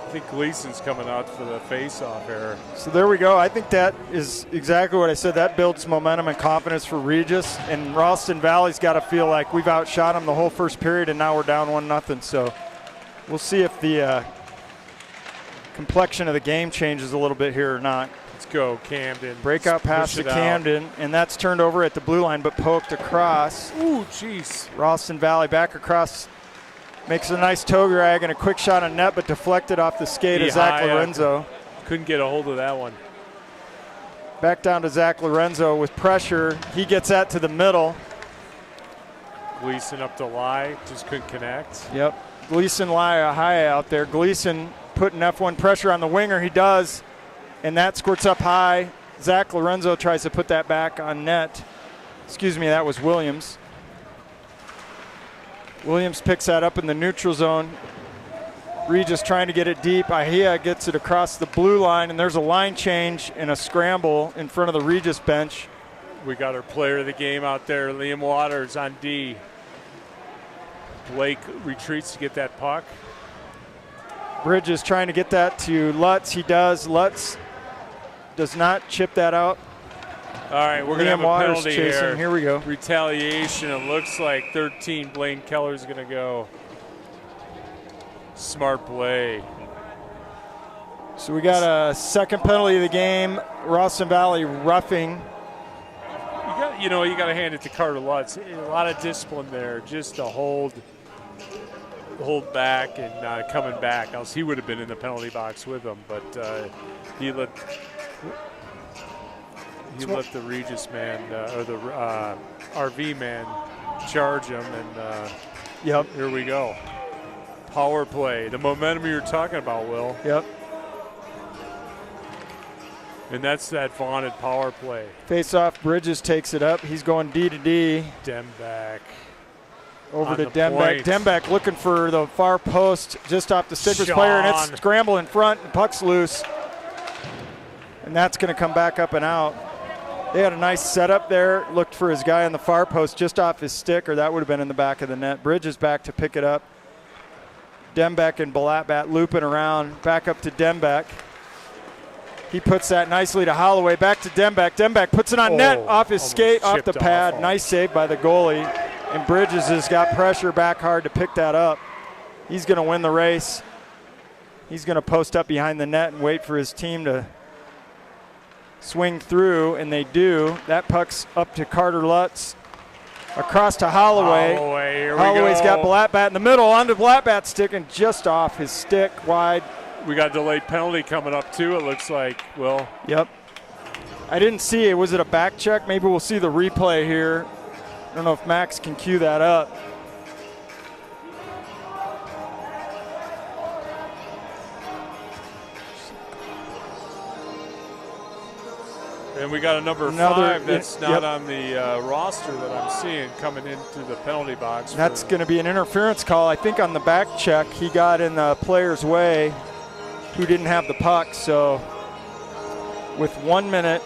[SPEAKER 2] I think Gleason's coming out for the face-off here.
[SPEAKER 1] So there we go. I think that is exactly what I said. That builds momentum and confidence for Regis. And Ralston Valley's got to feel like we've outshot them the whole first period, and now we're down 1-0. So we'll see if the complexion of the game changes a little bit here or not.
[SPEAKER 2] Let's go, Camden.
[SPEAKER 1] Breakout pass to Camden, and that's turned over at the blue line, but poked across.
[SPEAKER 2] Ooh, jeez.
[SPEAKER 1] Ralston Valley back across, makes a nice toe drag and a quick shot on net, but deflected off the skate of Zach Lorenzo.
[SPEAKER 2] Couldn't get a hold of that one.
[SPEAKER 1] Back down to Zach Lorenzo with pressure. He gets that to the middle.
[SPEAKER 2] Gleason up to Lai, just couldn't connect.
[SPEAKER 1] Yep. Gleason Lai high out there. Gleason putting F1 pressure on the winger. He does, and that squirts up high. Zach Lorenzo tries to put that back on net. Excuse me, that was Williams. Williams picks that up in the neutral zone. Regis trying to get it deep. Ahia gets it across the blue line, and there's a line change and a scramble in front of the Regis bench.
[SPEAKER 2] We got our player of the game out there, Liam Waters on D. Blake retreats to get that puck.
[SPEAKER 1] Bridges trying to get that to Lutz. He does. Lutz does not chip that out.
[SPEAKER 2] All right, we're going to have a penalty
[SPEAKER 1] chasing. Here we go.
[SPEAKER 2] Retaliation. It looks like 13. Blaine Keller's going to go. Smart play.
[SPEAKER 1] So we got a second penalty of the game. Ralston Valley roughing.
[SPEAKER 2] you know, you got to hand it to Carter Lutz. A lot of discipline there, just to hold back and coming back. Else he would have been in the penalty box with them, but he let the Regis man or the RV man charge him, and
[SPEAKER 1] yep.
[SPEAKER 2] Here we go. Power play, the momentum you were talking about, Will.
[SPEAKER 1] Yep.
[SPEAKER 2] And that's that vaunted power play.
[SPEAKER 1] Face off, Bridges takes it up. He's going D to D.
[SPEAKER 2] Dembeck.
[SPEAKER 1] Over to Dembeck. Dembeck looking for the far post just off the Stickers player, and it's scramble in front, and puck's loose. And that's going to come back up and out. They had a nice setup there. Looked for his guy on the far post just off his stick, or that would have been in the back of the net. Bridges back to pick it up. Dembeck and Balatbat looping around. Back up to Dembeck. He puts that nicely to Holloway. Back to Dembeck. Dembeck puts it on net off his skate, off the pad. Nice save by the goalie. And Bridges has got pressure back hard to pick that up. He's going to win the race. He's going to post up behind the net and wait for his team to swing through, and they do. That puck's up to Carter Lutz. Across to Holloway. Holloway's got Balatbat in the middle, onto Balatbat's stick, and just off his stick, wide.
[SPEAKER 2] We got a delayed penalty coming up too, it looks like, Will.
[SPEAKER 1] Yep. I didn't see it. Was it a back check? Maybe we'll see the replay here. I don't know if Max can cue that up.
[SPEAKER 2] And we got a number 5 that's not on the roster that I'm seeing coming into the penalty box.
[SPEAKER 1] That's going to be an interference call. I think on the back check he got in the player's way who didn't have the puck. So with 1 minute.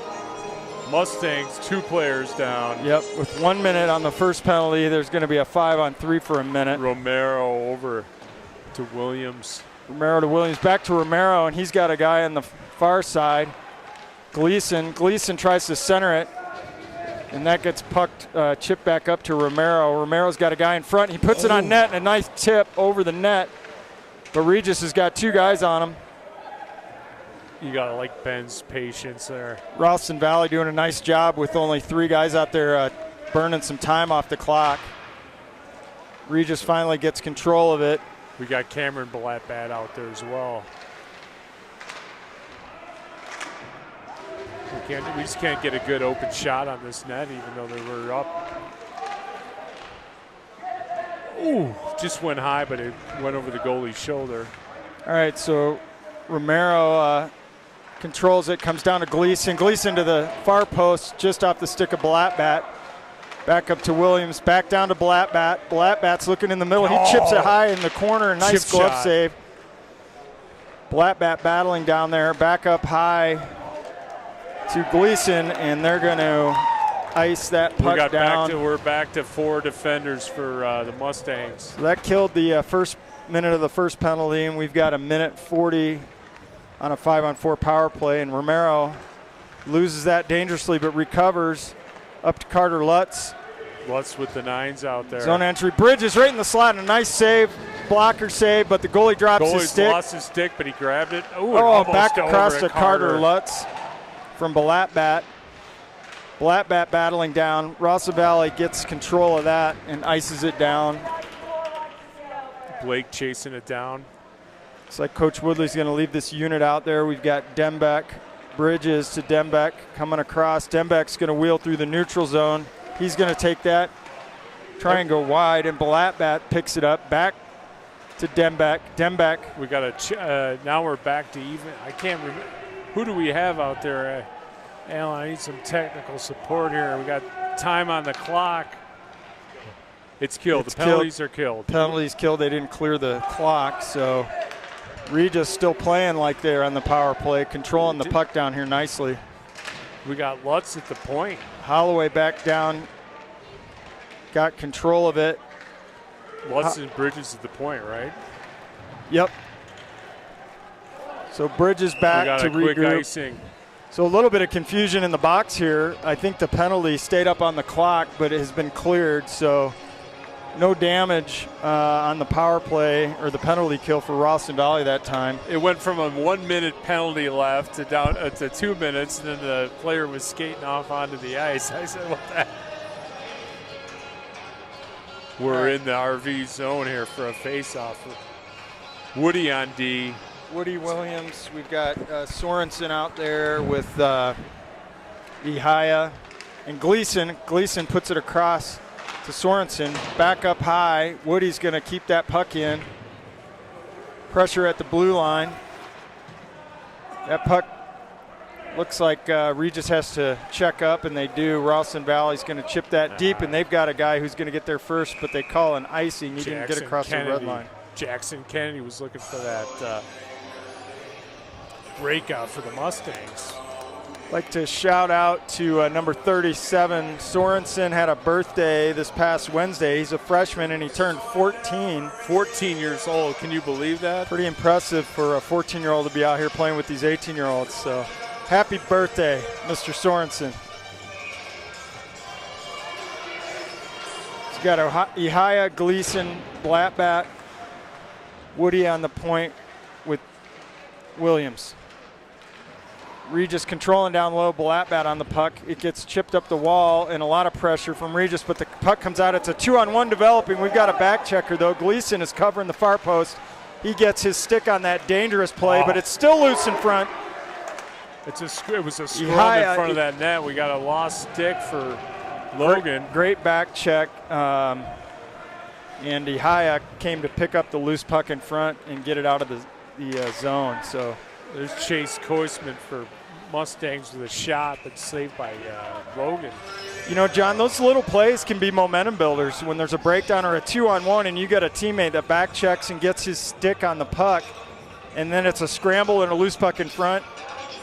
[SPEAKER 2] Mustangs, 2 players down.
[SPEAKER 1] Yep, with 1 minute on the first penalty, there's going to be a 5-on-3 for a minute.
[SPEAKER 2] Romero over to Williams.
[SPEAKER 1] Romero to Williams, back to Romero, and he's got a guy on the far side. Gleason tries to center it, and that gets pucked, chipped back up to Romero. Romero's got a guy in front. He puts it on net, and a nice tip over the net. But Regis has got 2 guys on him.
[SPEAKER 2] You got to like Ben's patience there.
[SPEAKER 1] Ralston Valley doing a nice job with only 3 guys out there burning some time off the clock. Regis finally gets control of it.
[SPEAKER 2] We got Cameron Balatbat out there as well. We just can't get a good open shot on this net, even though they were up. Ooh, just went high, but it went over the goalie's shoulder.
[SPEAKER 1] All right, so Romero controls it, comes down to Gleason. Gleason to the far post, just off the stick of Balatbat. Back up to Williams, back down to Balatbat. Balatbat's looking in the middle. He chips it high in the corner. Nice glove save. Balatbat battling down there, back up high to Gleason, and they're going to ice that puck down.
[SPEAKER 2] We're back to 4 defenders for the Mustangs.
[SPEAKER 1] So that killed the first minute of the first penalty, and we've got a minute 40 on a 5-on-4 power play, and Romero loses that dangerously but recovers up to Carter Lutz.
[SPEAKER 2] Lutz with the 9s out there.
[SPEAKER 1] Zone entry. Bridges right in the slot, and a nice save, blocker save, but the goalie drops his stick.
[SPEAKER 2] Lost his stick, but he grabbed it.
[SPEAKER 1] Back across to Carter Lutz from Balatbat. Balatbat battling down. Ralston Valley gets control of that and ices it down.
[SPEAKER 2] Blake chasing it down.
[SPEAKER 1] Looks like Coach Woodley's going to leave this unit out there. We've got Dembeck, Bridges to Dembeck coming across. Dembeck's going to wheel through the neutral zone. He's going to take that, try and go wide, and Balatbat picks it up back to Dembeck. Dembeck.
[SPEAKER 2] We got now we're back to even. I can't remember. Who do we have out there? Alan, I need some technical support here. We got time on the clock. It's killed. The penalties are killed.
[SPEAKER 1] Penalties killed. They didn't clear the clock, so Regis still playing like they're on the power play, controlling the puck down here nicely.
[SPEAKER 2] We got Lutz at the point.
[SPEAKER 1] Holloway back down, got control of it.
[SPEAKER 2] Lutz and Bridges at the point, right?
[SPEAKER 1] Yep. So Bridges back to regroup.
[SPEAKER 2] Quick icing.
[SPEAKER 1] So a little bit of confusion in the box here. I think the penalty stayed up on the clock, but it has been cleared. So no damage on the power play or the penalty kill for Ralston Valley that time.
[SPEAKER 2] It went from a 1 minute penalty left to down to 2 minutes, and then the player was skating off onto the ice. I said, what the heck? We're in the RV zone here for a face-off. Woody on D.
[SPEAKER 1] Woody Williams. We've got Sorensen out there with Ihaya and Gleason. Gleason puts it across to Sorensen. Back up high. Woody's going to keep that puck in. Pressure at the blue line. That puck looks like Regis has to check up, and they do. Ralston Valley's going to chip that deep, and they've got a guy who's going to get there first, but they call an icing. He didn't get across the red line.
[SPEAKER 2] Jackson Kennedy was looking for that breakout for the Mustangs.
[SPEAKER 1] I'd like to shout out to number 37. Sorensen had a birthday this past Wednesday. He's a freshman, and he turned 14.
[SPEAKER 2] 14 years old. Can you believe that?
[SPEAKER 1] Pretty impressive for a 14-year-old to be out here playing with these 18-year-olds. So happy birthday, Mr. Sorensen. He's got Ihaya, Gleason, Blattbat, Woody on the point with Williams. Regis controlling down low, Blattbat on the puck. It gets chipped up the wall and a lot of pressure from Regis, but the puck comes out. It's a 2-on-1 developing. We've got a back checker though. Gleason is covering the far post. He gets his stick on that dangerous play, but it's still loose in front.
[SPEAKER 2] It was a scrum in front of that net. We got a lost stick for Logan.
[SPEAKER 1] Great back check. And Ihaya came to pick up the loose puck in front and get it out of the zone. So
[SPEAKER 2] there's Chase Koisman for Mustangs with a shot that's saved by Logan.
[SPEAKER 1] You know, John, those little plays can be momentum builders. When there's a breakdown or a 2-on-1 and you get a teammate that back checks and gets his stick on the puck, and then it's a scramble and a loose puck in front,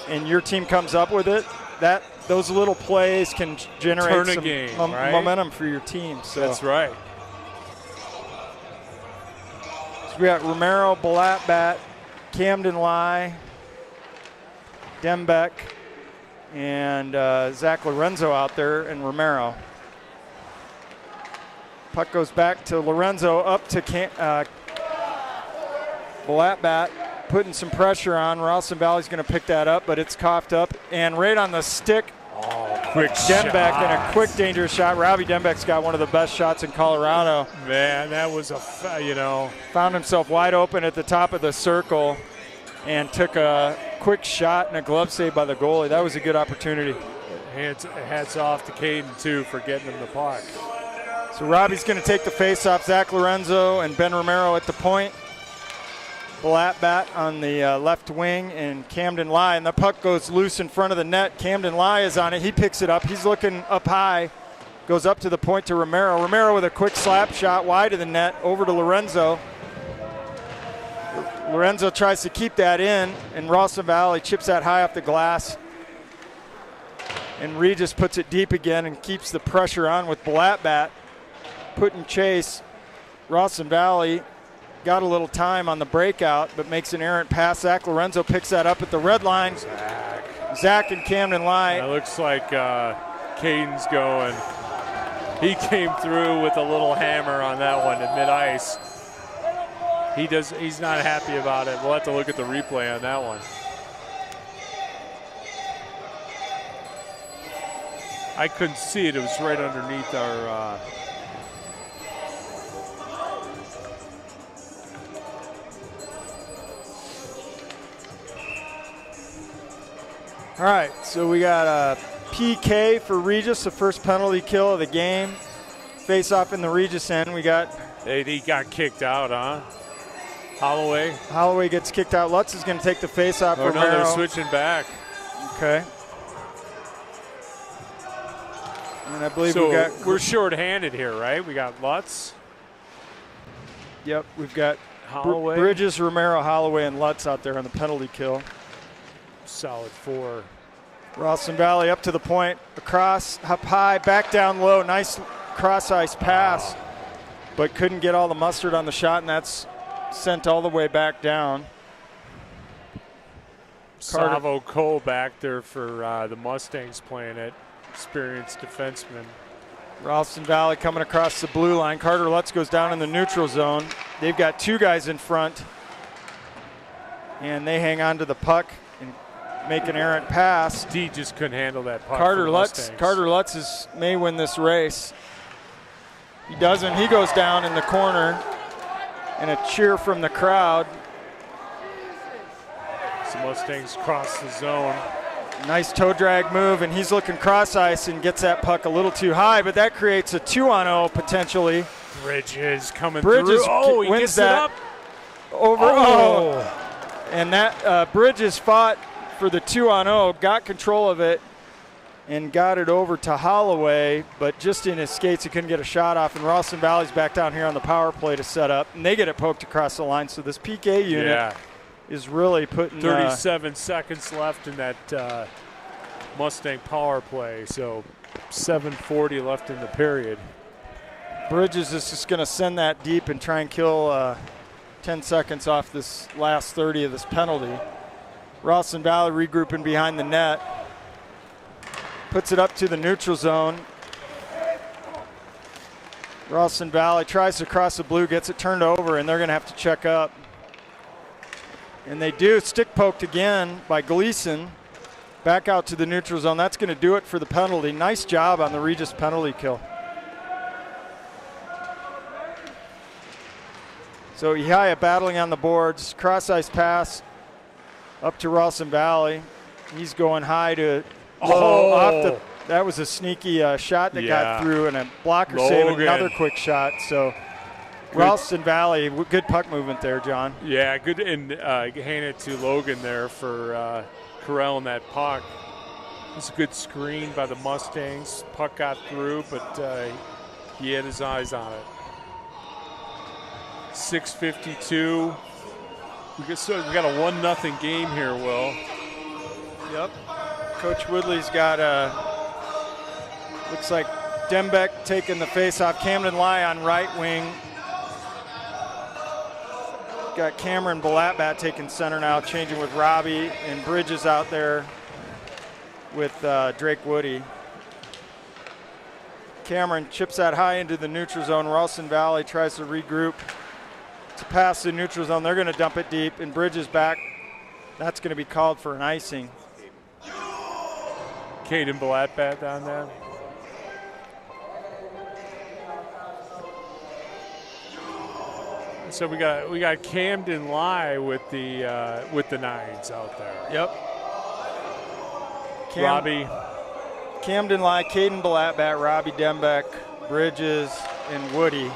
[SPEAKER 1] and your team comes up with it, those little plays can generate some
[SPEAKER 2] game,
[SPEAKER 1] momentum for your team. So
[SPEAKER 2] that's right.
[SPEAKER 1] So we got Romero, Blattbat, Camden Lai, Dembeck, and Zach Lorenzo out there, and Romero. Puck goes back to Lorenzo, up to Blattbat, putting some pressure on. Ralston Valley's going to pick that up, but it's coughed up, and right on the stick.
[SPEAKER 2] Quick
[SPEAKER 1] Dembeck
[SPEAKER 2] shot.
[SPEAKER 1] and a quick dangerous shot. Robbie Dembeck's got one of the best shots in Colorado.
[SPEAKER 2] Man, that was
[SPEAKER 1] found himself wide open at the top of the circle and took a quick shot and a glove save by the goalie. That was a good opportunity.
[SPEAKER 2] Hats off to Caden, too, for getting him the puck.
[SPEAKER 1] So Robbie's going to take the face-off. Zach Lorenzo and Ben Romero at the point. Blattbat on the left wing, and Camden Lai, and the puck goes loose in front of the net. Camden Lai is on it. He picks it up. He's looking up high. Goes up to the point to Romero. Romero with a quick slap shot wide of the net over to Lorenzo. Lorenzo tries to keep that in, and Ralston Valley chips that high off the glass. And Regis puts it deep again and keeps the pressure on with Blattbat. Putting chase. Ralston Valley got a little time on the breakout, but makes an errant pass. Zach Lorenzo picks that up at the red line. Zach and Camden Lai.
[SPEAKER 2] It looks like Caden's going. He came through with a little hammer on that one at mid-ice. He's not happy about it. We'll have to look at the replay on that one. I couldn't see it. It was right underneath our
[SPEAKER 1] All right, so we got a PK for Regis, the first penalty kill of the game. Face off in the Regis end. We got.
[SPEAKER 2] He got kicked out, huh?
[SPEAKER 1] Holloway gets kicked out. Lutz is going to take the face off.
[SPEAKER 2] Oh, no, they're switching back.
[SPEAKER 1] Okay. And I believe
[SPEAKER 2] we're short-handed here, right? We got Lutz.
[SPEAKER 1] Yep, we've got
[SPEAKER 2] Holloway,
[SPEAKER 1] Bridges, Romero, Holloway, and Lutz out there on the penalty kill.
[SPEAKER 2] Solid four.
[SPEAKER 1] Ralston Valley up to the point, across, up high, back down low. Nice cross-ice pass, but couldn't get all the mustard on the shot, and that's sent all the way back down.
[SPEAKER 2] Savo Cole back there for the Mustangs playing it. Experienced defenseman.
[SPEAKER 1] Ralston Valley coming across the blue line. Carter Lutz goes down in the neutral zone. They've got 2 guys in front, and they hang on to the puck and make an errant pass.
[SPEAKER 2] D just couldn't handle that puck.
[SPEAKER 1] Carter Lutz may win this race. He doesn't. He goes down in the corner, and a cheer from the crowd.
[SPEAKER 2] The Mustangs cross the zone.
[SPEAKER 1] Nice toe drag move, and he's looking cross ice and gets that puck a little too high, but that creates a 2-on-0 potentially.
[SPEAKER 2] Bridges coming through. Oh, he
[SPEAKER 1] wins
[SPEAKER 2] gets
[SPEAKER 1] that
[SPEAKER 2] it up.
[SPEAKER 1] Over. Oh. And that Bridges fought for the 2-on-0, got control of it, and got it over to Holloway, but just in his skates he couldn't get a shot off, and Ralston Valley's back down here on the power play to set up, and they get it poked across the line. So this PK unit is really putting
[SPEAKER 2] 37 seconds left in that Mustang power play, so 7:40 left in the period.
[SPEAKER 1] Bridges is just going to send that deep and try and kill 10 seconds off this last 30 of this penalty. Ralston Valley regrouping behind the net. Puts it up to the neutral zone. Ralston Valley tries to cross the blue, gets it turned over, and they're going to have to check up. And they do. Stick poked again by Gleason. Back out to the neutral zone. That's going to do it for the penalty. Nice job on the Regis penalty kill. So Ihaya battling on the boards. Cross ice pass up to Ralston Valley. He's going high to low off the. That was a sneaky shot that got through, and a blocker save, another quick shot. So Ralston Valley, good puck movement there, John.
[SPEAKER 2] Yeah, good, and hand it to Logan there for corralling that puck. It's a good screen by the Mustangs. Puck got through, but he had his eyes on it. 6:52. We got a 1-0 game here, Will.
[SPEAKER 1] Yep. Coach Woodley's got looks like Dembeck taking the face-off. Camden Lai on right wing. Got Cameron Balatbat taking center now, changing with Robbie, and Bridges out there with Drake Woody. Cameron chips that high into the neutral zone. Ralston Valley tries to regroup to pass the neutral zone. They're going to dump it deep, and Bridges back. That's going to be called for an icing.
[SPEAKER 2] Caden Balatbat down there. So we got Camden Lai with the nines out there.
[SPEAKER 1] Yep.
[SPEAKER 2] Robbie.
[SPEAKER 1] Camden Lai, Caden Balatbat, Robbie Dembeck, Bridges, and Woody.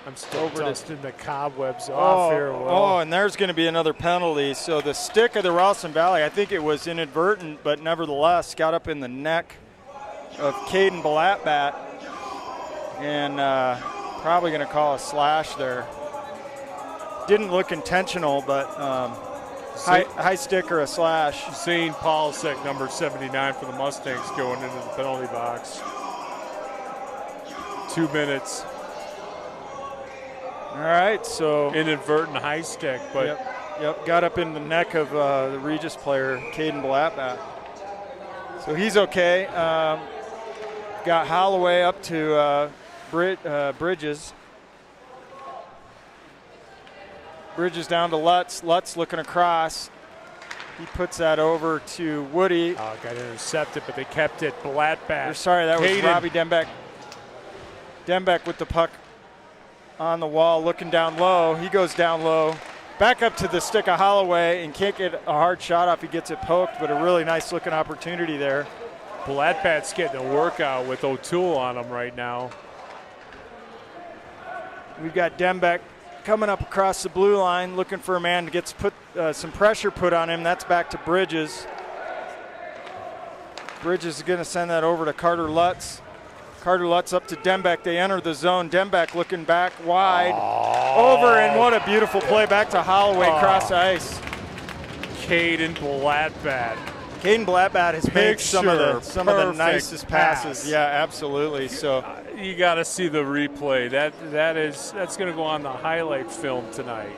[SPEAKER 2] I'm still dusting the cobwebs off here. Will.
[SPEAKER 1] Oh, and there's going to be another penalty. So the stick of the Ralston Valley, I think it was inadvertent, but nevertheless got up in the neck of Caden Balatbat, and probably going to call a slash there. Didn't look intentional, but high stick or a slash.
[SPEAKER 2] Zane Polasek, number 79 for the Mustangs, going into the penalty box. 2 minutes.
[SPEAKER 1] All right, so
[SPEAKER 2] inadvertent high stick, but
[SPEAKER 1] yep, got up in the neck of the Regis player, Caden Balatbat. So he's okay. Got Holloway up to Bridges. Bridges down to Lutz. Lutz looking across. He puts that over to Woody.
[SPEAKER 2] Oh, got intercepted, but they kept it. Balatbat.
[SPEAKER 1] Sorry, that was Robbie Dembeck. Dembeck with the puck on the wall, looking down low. He goes down low. Back up to the stick of Holloway, and can't get a hard shot off. He gets it poked, but a really nice looking opportunity there.
[SPEAKER 2] Balatbat's getting a workout with O'Toole on him right now.
[SPEAKER 1] We've got Dembeck coming up across the blue line, looking for a man to get some pressure put on him. That's back to Bridges. Bridges is going to send that over to Carter Lutz. Carter Lutz up to Dembeck. They enter the zone. Dembeck looking back wide. Over, and what a beautiful play back to Holloway cross ice.
[SPEAKER 2] Caden Balatbat.
[SPEAKER 1] Caden Balatbat has made some of the nicest passes. Yeah, absolutely. So
[SPEAKER 2] you got to see the replay. That's going to go on the highlight film tonight.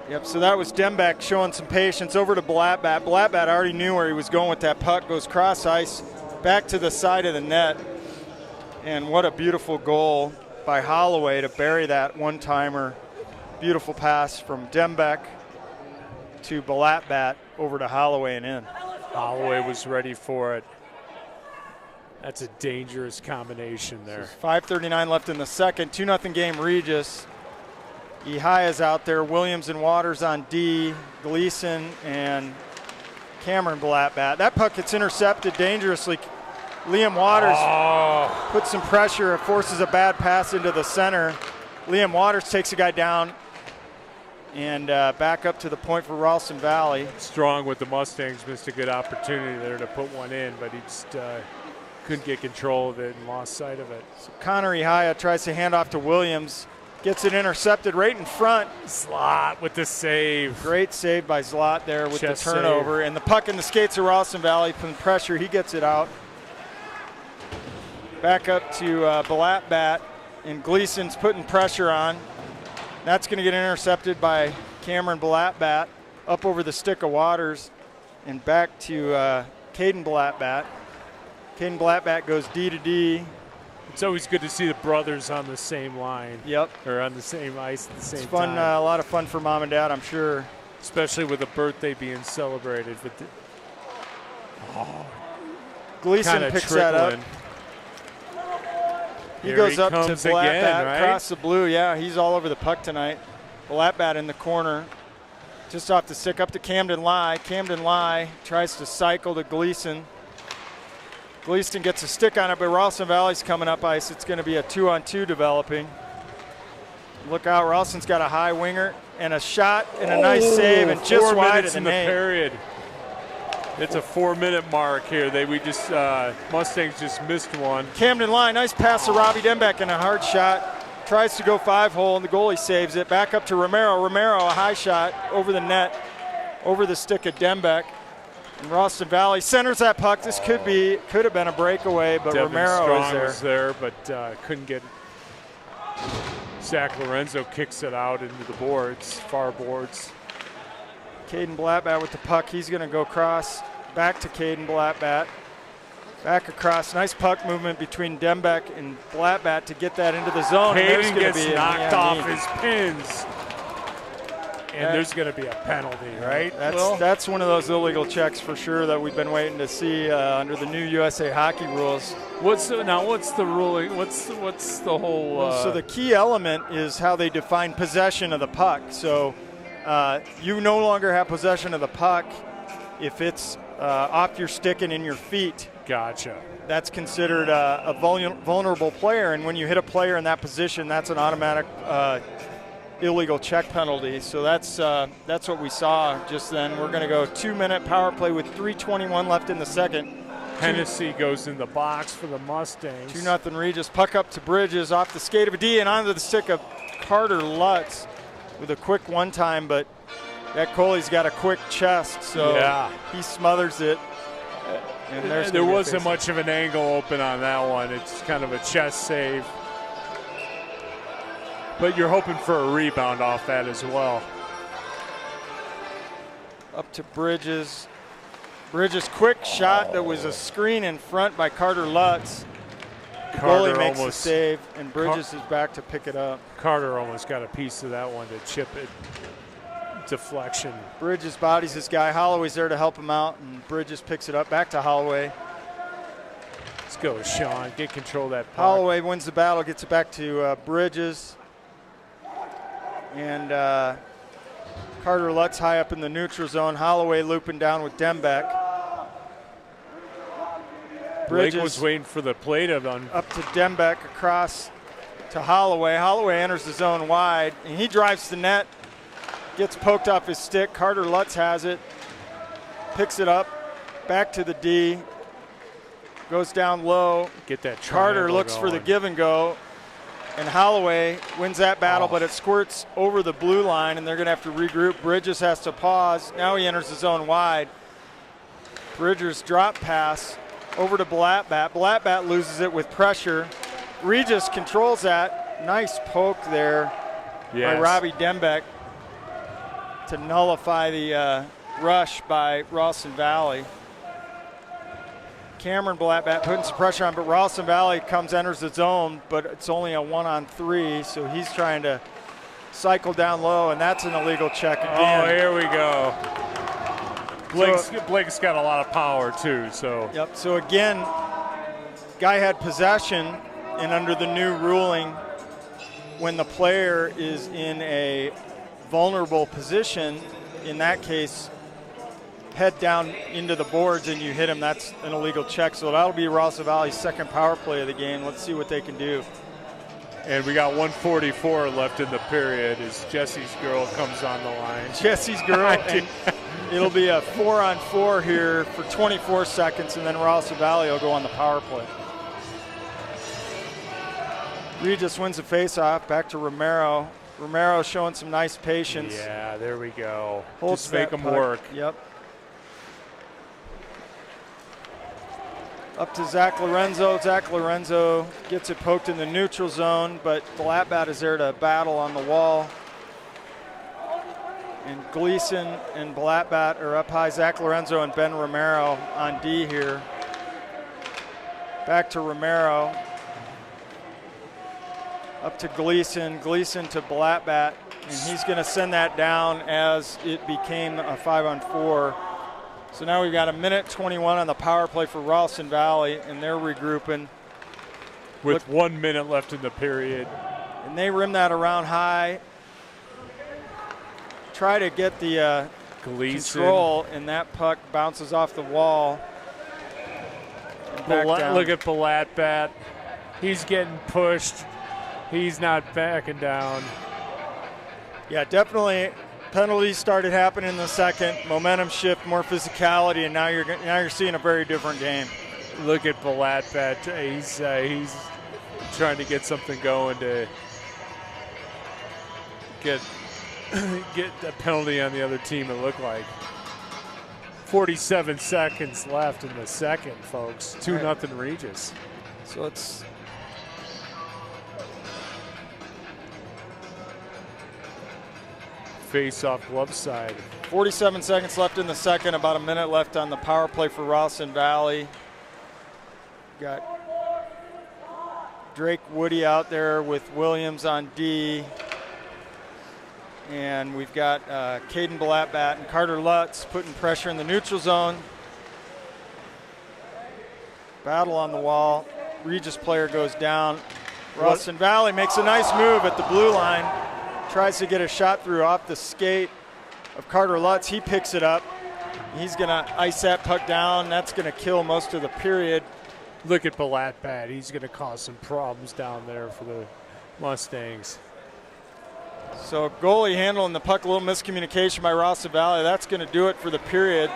[SPEAKER 1] Yep. So that was Dembeck showing some patience over to Balatbat. Balatbat already knew where he was going with that puck. Goes cross ice. back to the side of the net. And what a beautiful goal by Holloway to bury that one-timer. Beautiful pass from Dembeck to Balatbat over to Holloway and in.
[SPEAKER 2] Holloway was ready for it. That's a dangerous combination there.
[SPEAKER 1] 5:39 left in the second. 2-0 game, Regis. Ihaya's out there. Williams and Waters on D. Gleason and Cameron Balatbat. That puck gets intercepted dangerously. Liam Waters puts some pressure. It forces a bad pass into the center. Liam Waters takes a guy down and back up to the point for Ralston Valley.
[SPEAKER 2] Strong with the Mustangs. Missed a good opportunity there to put one in, but he just couldn't get control of it and lost sight of it.
[SPEAKER 1] So Connor Ihaya tries to hand off to Williams. Gets it intercepted right in front.
[SPEAKER 2] Zlot with the save.
[SPEAKER 1] Great save by Zlot there with
[SPEAKER 2] Chest
[SPEAKER 1] the turnover.
[SPEAKER 2] save.
[SPEAKER 1] And the puck in the skates of Ralston Valley from the pressure. He gets it out. Back up to Balatbat. And Gleason's putting pressure on. That's going to get intercepted by Cameron Balatbat. Up over the stick of Waters. And back to Caden Balatbat. Caden Balatbat goes D to D.
[SPEAKER 2] It's always good to see the brothers on the same line.
[SPEAKER 1] Yep.
[SPEAKER 2] Or on the same ice at the same
[SPEAKER 1] It's fun,
[SPEAKER 2] time.
[SPEAKER 1] a lot of fun for mom and dad, I'm sure.
[SPEAKER 2] Especially with a birthday being celebrated. But
[SPEAKER 1] Gleason picks that up. He
[SPEAKER 2] Here
[SPEAKER 1] goes
[SPEAKER 2] he
[SPEAKER 1] up to
[SPEAKER 2] comes
[SPEAKER 1] Balatbat
[SPEAKER 2] again, right?
[SPEAKER 1] across the blue. Yeah, he's all over the puck tonight. Balatbat in the corner. Just off the stick up to Camden Lai. Camden Lai tries to cycle to Gleason. Gleason gets a stick on it, but Ralston Valley's coming up ice. It's going to be a 2-on-2 developing. Look out, Ralston's got a high winger and a shot and a nice save and just wide of the net.
[SPEAKER 2] Period. It's a 4-minute mark here. Mustangs just missed one.
[SPEAKER 1] Camden Lai, nice pass to Robbie Dembeck and a hard shot. Tries to go 5-hole and the goalie saves it. Back up to Romero. Romero, a high shot over the net, over the stick of Dembeck. And Ralston Valley centers that puck. This could have been a breakaway, but
[SPEAKER 2] Devin
[SPEAKER 1] Romero
[SPEAKER 2] Strong
[SPEAKER 1] was there.
[SPEAKER 2] but couldn't get it. Zach Lorenzo kicks it out into the boards, far boards.
[SPEAKER 1] Caden Balatbat with the puck. He's going to go across, back to Caden Balatbat. Back across. Nice puck movement between Dembeck and Balatbat to get that into the zone.
[SPEAKER 2] Caden gets knocked off his pins. And there's going to be a penalty, right?
[SPEAKER 1] That's one of those illegal checks for sure that we've been waiting to see under the new USA hockey rules.
[SPEAKER 2] What's the ruling? What's the whole?
[SPEAKER 1] So the key element is how they define possession of the puck. So you no longer have possession of the puck if it's off your stick and in your feet.
[SPEAKER 2] Gotcha.
[SPEAKER 1] That's considered a vulnerable player, and when you hit a player in that position, that's an automatic illegal check penalty. So that's what we saw just then. We're going to go 2-minute power play with 3:21 left in the second.
[SPEAKER 2] Hennessy goes in the box for the Mustangs.
[SPEAKER 1] 2-0 Regis. Puck up to Bridges off the skate of a D and onto the stick of Carter Lutz with a quick one-time, but that goalie's got a quick chest, so he smothers it. And
[SPEAKER 2] there wasn't much of an angle open on that one. It's kind of a chest save. But you're hoping for a rebound off that as well.
[SPEAKER 1] Up to Bridges. Bridges' quick shot that was a screen in front by Carter Lutz. Goalie makes the save, and Bridges is back to pick it up.
[SPEAKER 2] Carter almost got a piece of that one to chip it. Deflection.
[SPEAKER 1] Bridges bodies this guy. Holloway's there to help him out, and Bridges picks it up back to Holloway.
[SPEAKER 2] Let's go, Sean. Get control of that puck.
[SPEAKER 1] Holloway wins the battle, gets it back to Bridges. And Carter Lutz high up in the neutral zone. Holloway looping down with Dembeck.
[SPEAKER 2] Blake was waiting for the play to run.
[SPEAKER 1] Up to Dembeck, across to Holloway. Holloway enters the zone wide, and he drives the net. Gets poked off his stick. Carter Lutz has it. Picks it up. Back to the D. Goes down low.
[SPEAKER 2] Get that.
[SPEAKER 1] Carter looks for the give and go. And Holloway wins that battle, but it squirts over the blue line, and they're going to have to regroup. Bridges has to pause. Now he enters the zone wide. Bridges drop pass over to Balatbat. Balatbat loses it with pressure. Regis controls that. Nice poke there by Robbie Dembeck to nullify the rush by Ralston Valley. Cameron Blattbat putting some pressure on, but Ralston Valley enters the zone, but it's only a 1-on-3, so he's trying to cycle down low, and that's an illegal check again.
[SPEAKER 2] Oh, here we go. Blake's got a lot of power too, so.
[SPEAKER 1] Yep, so again, guy had possession, and under the new ruling, when the player is in a vulnerable position, in that case, head down into the boards and you hit him, that's an illegal check. So that'll be Ralston Valley's second power play of the game. Let's see what they can do.
[SPEAKER 2] And we got 1:44 left in the period as Jesse's girl comes on the line.
[SPEAKER 1] Jesse's girl, and it'll be a 4-on-4 here for 24 seconds, and then Ralston Valley will go on the power play. Regis wins the face-off, back to Romero. Romero showing some nice patience.
[SPEAKER 2] Yeah, there we go.
[SPEAKER 1] Holds
[SPEAKER 2] just make them
[SPEAKER 1] puck.
[SPEAKER 2] work.
[SPEAKER 1] Yep. Up to Zach Lorenzo. Zach Lorenzo gets it poked in the neutral zone, but Blattbat is there to battle on the wall. And Gleason and Blattbat are up high. Zach Lorenzo and Ben Romero on D here. Back to Romero. Up to Gleason. Gleason to Blattbat. And he's going to send that down as it became a 5-on-4. So now we've got 1:21 on the power play for Ralston Valley, and they're regrouping.
[SPEAKER 2] With 1 minute left in the period.
[SPEAKER 1] And they rim that around high. Try to get the control, and that puck bounces off the wall.
[SPEAKER 2] Look at Blattbat. He's getting pushed. He's not backing down.
[SPEAKER 1] Yeah, definitely. Penalties started happening in the second. Momentum shift, more physicality, and now you're seeing a very different game.
[SPEAKER 2] Look at Blattbat. He's trying to get something going to get a penalty on the other team. It looked like 47 seconds left in the second, folks. 2-0 Regis.
[SPEAKER 1] So it's.
[SPEAKER 2] Face-off glove side.
[SPEAKER 1] 47 seconds left in the second, about a minute left on the power play for Ralston Valley. Got Drake Woody out there with Williams on D. And we've got Caden Blattbat and Carter Lutz putting pressure in the neutral zone. Battle on the wall. Regis player goes down. Ralston Valley makes a nice move at the blue line. Tries to get a shot through off the skate of Carter Lutz. He picks it up. He's going to ice that puck down. That's going to kill most of the period.
[SPEAKER 2] Look at Blattbat. He's going to cause some problems down there for the Mustangs.
[SPEAKER 1] So goalie handling the puck, a little miscommunication by Ralston Valley. That's going to do it for the period.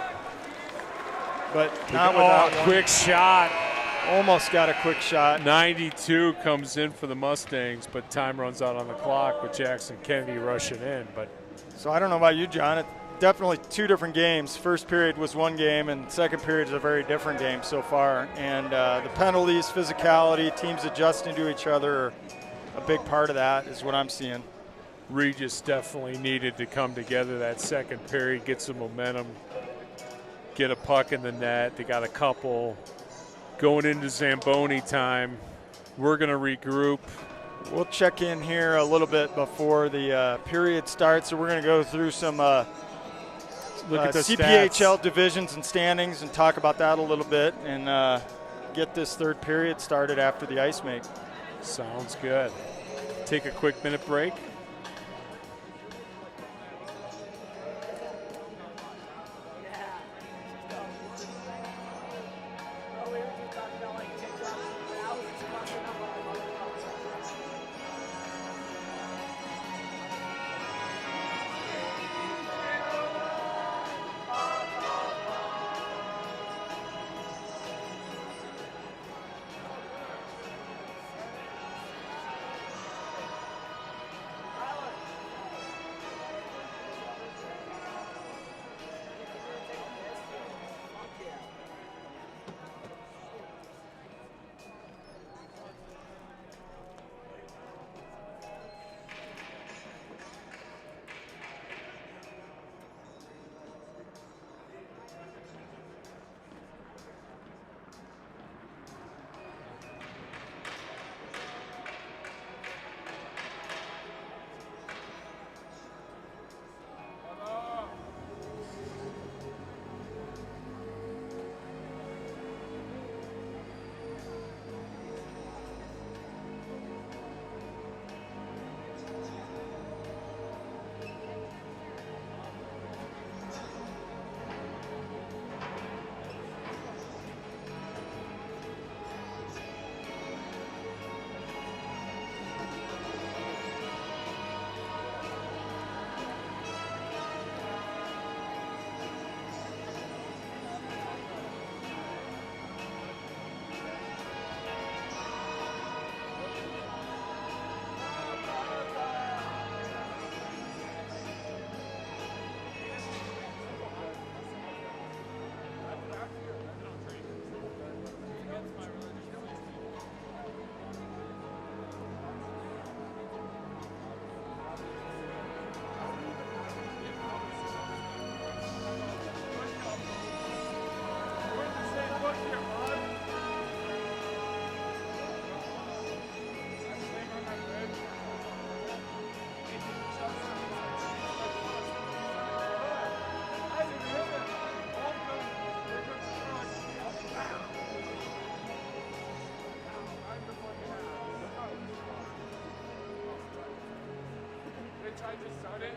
[SPEAKER 1] But not without one.
[SPEAKER 2] Quick shot.
[SPEAKER 1] Almost got a quick shot.
[SPEAKER 2] 92 comes in for the Mustangs, but time runs out on the clock with Jackson Kennedy rushing in. But
[SPEAKER 1] so I don't know about you, John. It's definitely two different games. First period was one game, and second period is a very different game so far. And the penalties, physicality, teams adjusting to each other are a big part of that is what I'm seeing.
[SPEAKER 2] Regis definitely needed to come together that second period, get some momentum, get a puck in the net. They got a couple. Going into Zamboni time, we're going to regroup.
[SPEAKER 1] We'll check in here a little bit before the period starts. So we're going to go through some look at the CPHL stats, divisions and standings, and talk about that a little bit, and get this third period started after the ice make.
[SPEAKER 2] Sounds good. Take a quick minute break.
[SPEAKER 3] tried to start it.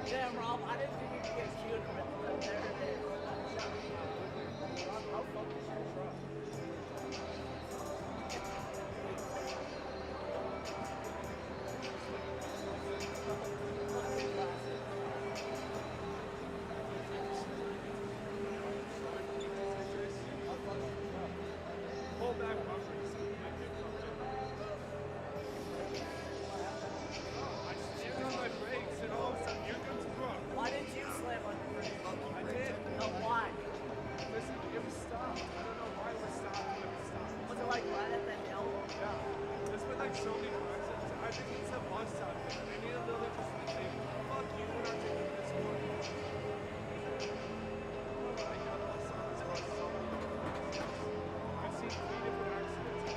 [SPEAKER 4] Damn, Rob, I didn't think you could get cute from it. But there it is. How fuck is your truck?
[SPEAKER 3] Pull back bumpers. I slammed on my brakes and all of a sudden here comes a truck.
[SPEAKER 4] Why didn't you slam on your brakes?
[SPEAKER 3] I did.
[SPEAKER 4] No, why?
[SPEAKER 3] Listen, it was stopped. I don't know why it was stopped, but it was stopped.
[SPEAKER 4] Was it like right at the hill?
[SPEAKER 3] Yeah. There's been like so many cars. I think it's a bus out there. They need a little just to say, fuck you, we're not taking this one. I got lost on this bus so many times. I've seen 3 different accidents.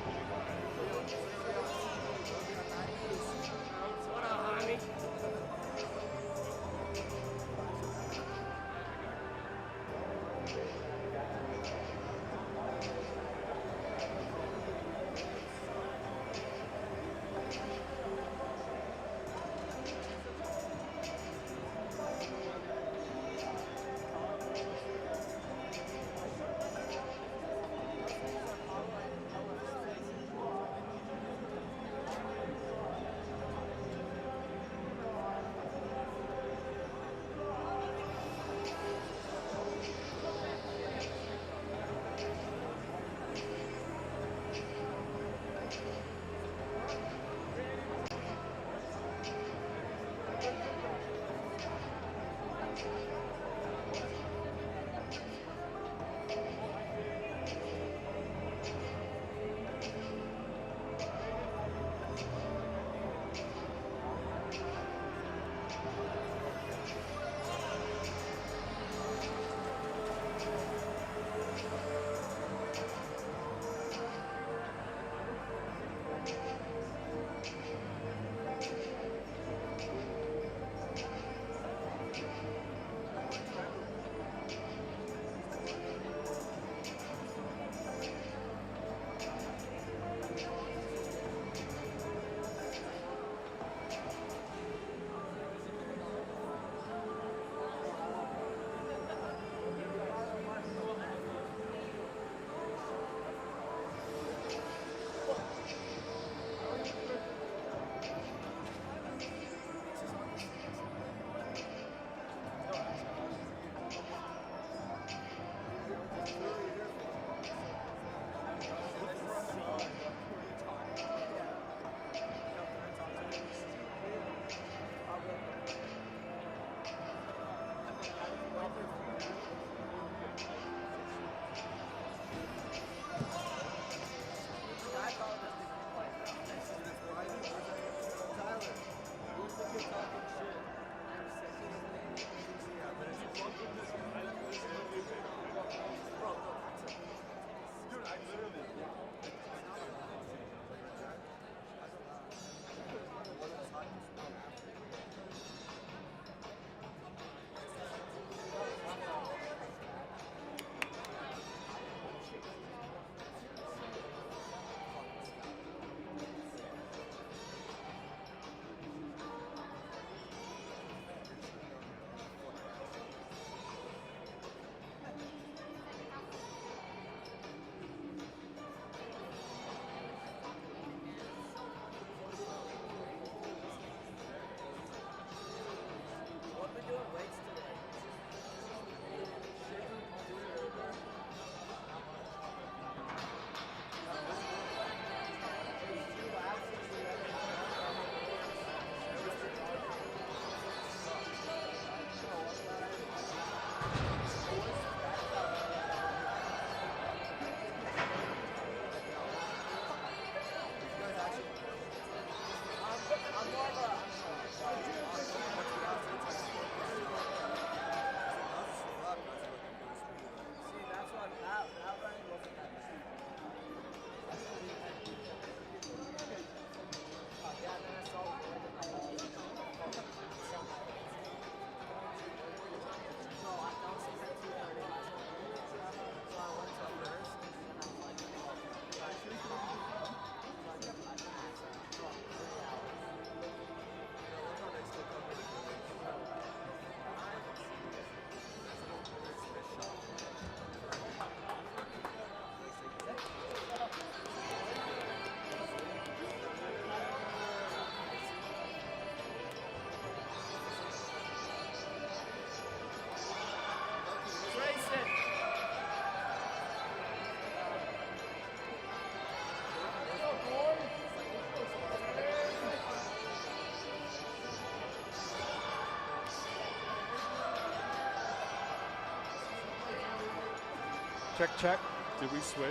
[SPEAKER 1] Check.
[SPEAKER 2] Did we switch?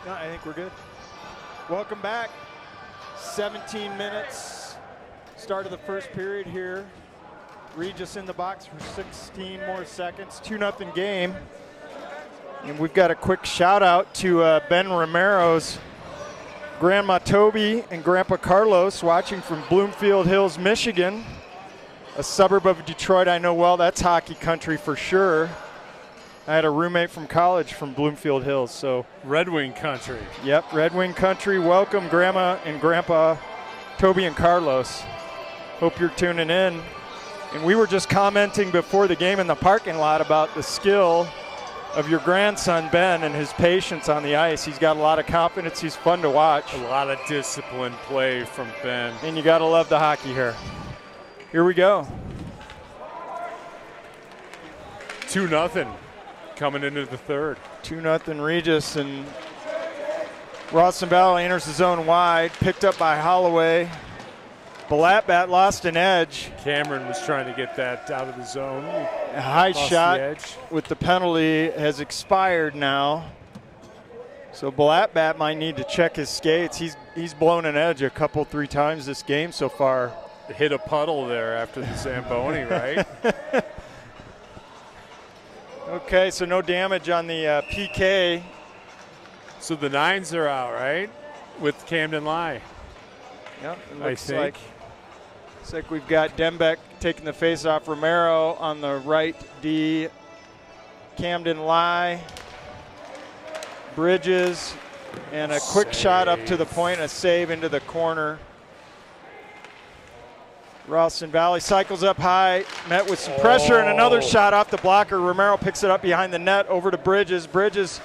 [SPEAKER 1] No, I think we're good. Welcome back. 17 minutes. Start of the first period here. Regis in the box for 16 more seconds. 2-0 game. And we've got a quick shout out to Ben Romero's Grandma Toby and Grandpa Carlos watching from Bloomfield Hills, Michigan. A suburb of Detroit I know well. That's hockey country for sure. I had a roommate from college from Bloomfield Hills, so.
[SPEAKER 2] Red Wing country.
[SPEAKER 1] Yep, Red Wing country. Welcome, Grandma and Grandpa Toby and Carlos. Hope you're tuning in. And we were just commenting before the game in the parking lot about the skill of your grandson, Ben, and his patience on the ice. He's got a lot of confidence. He's fun to watch.
[SPEAKER 2] A lot of disciplined play from Ben.
[SPEAKER 1] And you got to love the hockey here. Here we go.
[SPEAKER 2] 2-0 coming into the third.
[SPEAKER 1] 2-0 Regis, and Ralston Valley enters the zone wide, picked up by Holloway. Balatbat lost an edge.
[SPEAKER 2] Cameron was trying to get that out of the zone.
[SPEAKER 1] A high
[SPEAKER 2] Lost
[SPEAKER 1] shot
[SPEAKER 2] the edge.
[SPEAKER 1] with the penalty has expired now. So Balatbat might need to check his skates. He's blown an edge a couple, 3 times this game so far.
[SPEAKER 2] Hit a puddle there after the Zamboni, right?
[SPEAKER 1] Okay, so no damage on the PK.
[SPEAKER 2] So the 9s are out, right? With Camden Lye.
[SPEAKER 1] Yep, it
[SPEAKER 2] I
[SPEAKER 1] looks
[SPEAKER 2] think.
[SPEAKER 1] like we've got Dembeck taking the face off Romero on the right D. Camden Lye, Bridges, and a quick shot up to the point, a save into the corner. Ralston Valley cycles up high, met with some pressure, and another shot off the blocker. Romero picks it up behind the net, over to Bridges. Bridges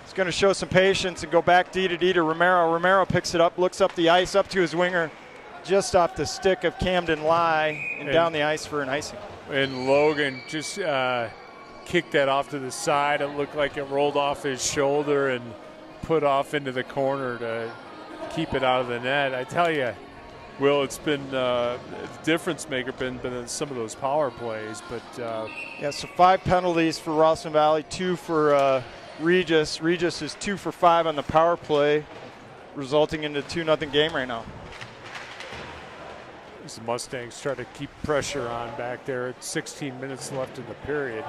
[SPEAKER 1] is going to show some patience and go back D to Romero. Romero picks it up, looks up the ice, up to his winger, just off the stick of Camden Lye, and down the ice for an icing.
[SPEAKER 2] And Logan just kicked that off to the side. It looked like it rolled off his shoulder and put off into the corner to keep it out of the net. I tell you, Will, it's been a difference maker been in some of those power plays, but
[SPEAKER 1] yeah, so 5 penalties for Ralston Valley, 2 for Regis. Regis is 2 for 5 on the power play, resulting in a 2-0 game right now.
[SPEAKER 2] the Mustangs try to keep pressure on back there at 16 minutes left in the period.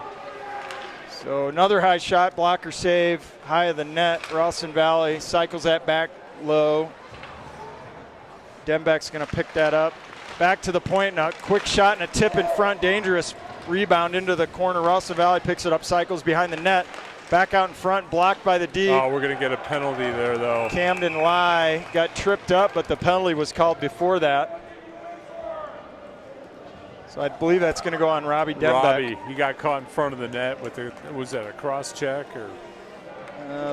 [SPEAKER 1] So another high shot, blocker save, high of the net. Ralston Valley cycles that back low. Dembeck's going to pick that up. Back to the point now. Quick shot and a tip in front. Dangerous rebound into the corner. Ralston Valley picks it up, cycles behind the net. Back out in front, blocked by the D.
[SPEAKER 2] Oh, we're going to get a penalty there, though.
[SPEAKER 1] Camden Lye got tripped up, but the penalty was called before that. So I believe that's going to go on Robbie Dembeck.
[SPEAKER 2] Robbie, he got caught in front of the net with a, was that a cross check or?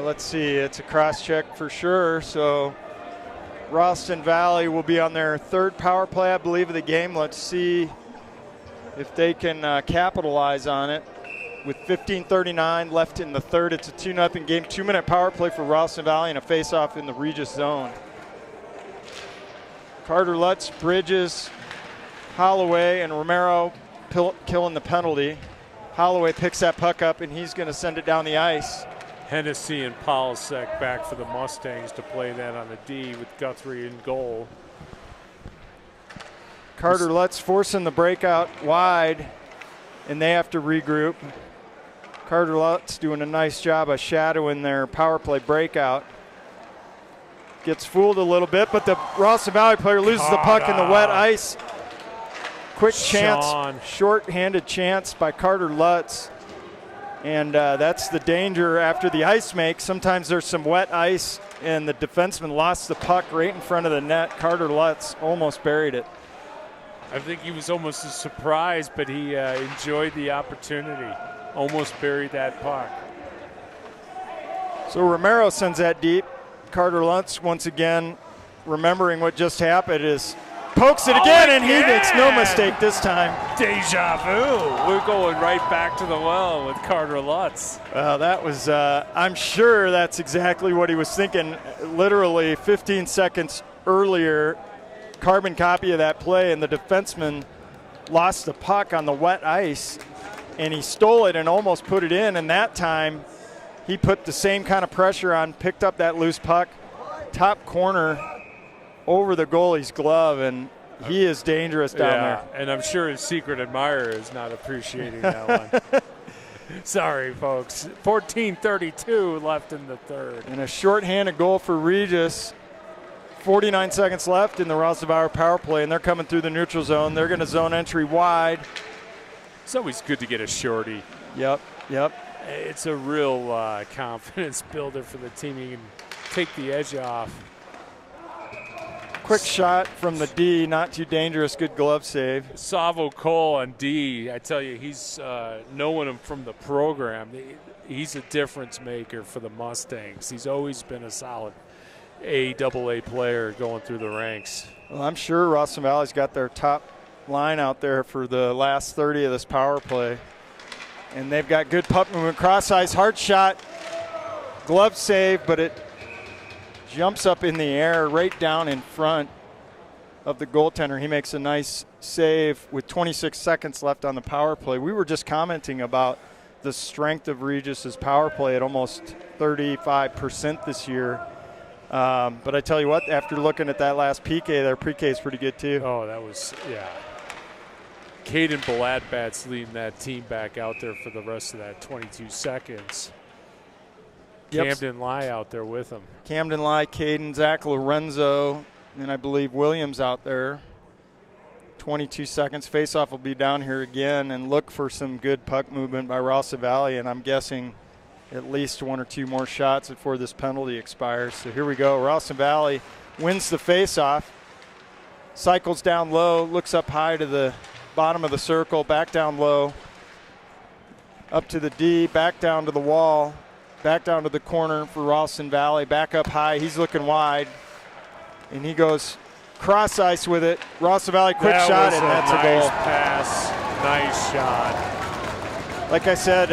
[SPEAKER 1] Let's see, it's a cross check for sure. So Ralston Valley will be on their third power play, I believe, of the game. Let's see if they can capitalize on it. With 15:39 left in the third, it's a 2-0 game. 2-minute power play for Ralston Valley and a face-off in the Regis zone. Carter Lutz, Bridges, Holloway, and Romero killing the penalty. Holloway picks that puck up, and he's going to send it down the ice.
[SPEAKER 2] Hennessy and Polasek back for the Mustangs to play that on the D with Guthrie in goal.
[SPEAKER 1] Carter Lutz forcing the breakout wide, and they have to regroup. Carter Lutz doing a nice job of shadowing their power play breakout. Gets fooled a little bit, but the Ralston Valley player loses the puck in the wet ice. Quick chance, short-handed chance by Carter Lutz. And that's the danger after the ice make. Sometimes there's some wet ice, and the defenseman lost the puck right in front of the net. Carter Lutz almost buried it.
[SPEAKER 2] I think he was almost as surprised, but he enjoyed the opportunity. Almost buried that puck.
[SPEAKER 1] So Romero sends that deep. Carter Lutz, once again, remembering what just happened, is pokes it again, and he makes no mistake this time.
[SPEAKER 2] Deja vu. We're going right back to the well with Carter Lutz.
[SPEAKER 1] That was, I'm sure that's exactly what he was thinking. Literally 15 seconds earlier, carbon copy of that play, and the defenseman lost the puck on the wet ice. and he stole it and almost put it in. And that time, he put the same kind of pressure on, picked up that loose puck, top corner over the goalie's glove, and he is dangerous down there.
[SPEAKER 2] And I'm sure his secret admirer is not appreciating that one. Sorry, folks. 14:32 left in the third.
[SPEAKER 1] And a shorthanded goal for Regis. 49 seconds left in the Ralston power play, and they're coming through the neutral zone. They're going to zone entry wide.
[SPEAKER 2] It's always good to get a shorty.
[SPEAKER 1] Yep.
[SPEAKER 2] It's a real confidence builder for the team. You can take the edge off.
[SPEAKER 1] Quick shot from the D, not too dangerous, good glove save.
[SPEAKER 2] Savo Cole on D, I tell you, he's knowing him from the program. He's a difference maker for the Mustangs. He's always been a solid AA player going through the ranks.
[SPEAKER 1] Well, I'm sure Ralston Valley's got their top line out there for the last 30 of this power play. And they've got good puck movement, cross ice, hard shot, glove save, but it jumps up in the air right down in front of the goaltender. He makes a nice save with 26 seconds left on the power play. We were just commenting about the strength of Regis's power play at almost 35% this year. But I tell you what, after looking at that last PK, their pre-K is pretty good too.
[SPEAKER 2] Oh, that was, yeah. Caden Baladbat's leading that team back out there for the rest of that 22 seconds. Camden Lai out there with him.
[SPEAKER 1] Camden Lai, Caden, Zach Lorenzo, and I believe Williams out there. 22 seconds. Faceoff will be down here again, and look for some good puck movement by Ralston Valley, and I'm guessing at least one or two more shots before this penalty expires. So here we go. Ralston Valley wins the faceoff, cycles down low, looks up high to the bottom of the circle, back down low, up to the D, back down to the wall, back down to the corner for Ralston Valley, back up high. He's looking wide, and he goes cross ice with it. Ralston Valley quick shot, and that's a goal.
[SPEAKER 2] Nice pass, nice shot.
[SPEAKER 1] Like I said,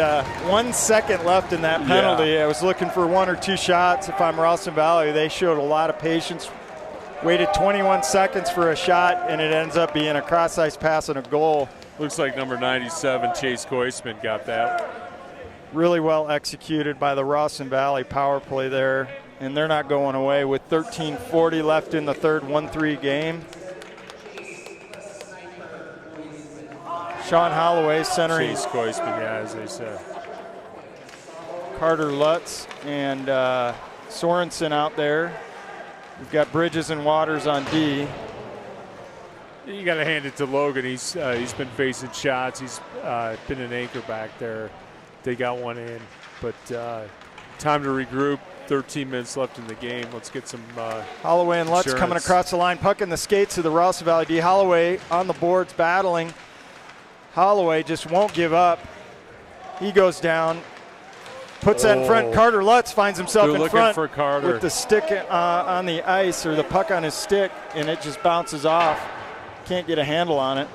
[SPEAKER 1] 1 second left in that penalty. I was looking for one or two shots. If I'm Ralston Valley, they showed a lot of patience. Waited 21 seconds for a shot, and it ends up being a cross ice pass and a goal.
[SPEAKER 2] Looks like number 97, Chase Koisman, got that.
[SPEAKER 1] Really well executed by the Ralston Valley power play there, and they're not going away with 13:40 left in the third, 1-3 game. Sean Holloway centering.
[SPEAKER 2] Chase Koisman, yeah, as they said.
[SPEAKER 1] Carter Lutz and Sorensen out there. We've got Bridges and Waters on D.
[SPEAKER 2] You got to hand it to Logan. He's been facing shots. He's been an anchor back there. They got one in, but time to regroup. 13 minutes left in the game. Let's get some
[SPEAKER 1] Holloway and Lutz coming across the line. Puck in the skates of the Ralston Valley D. Holloway on the boards battling. Holloway just won't give up. He goes down, puts that in front. Carter Lutz finds himself in front
[SPEAKER 2] for Carter
[SPEAKER 1] with the stick on the ice, or the puck on his stick, and it just bounces off. Can't get a handle on it.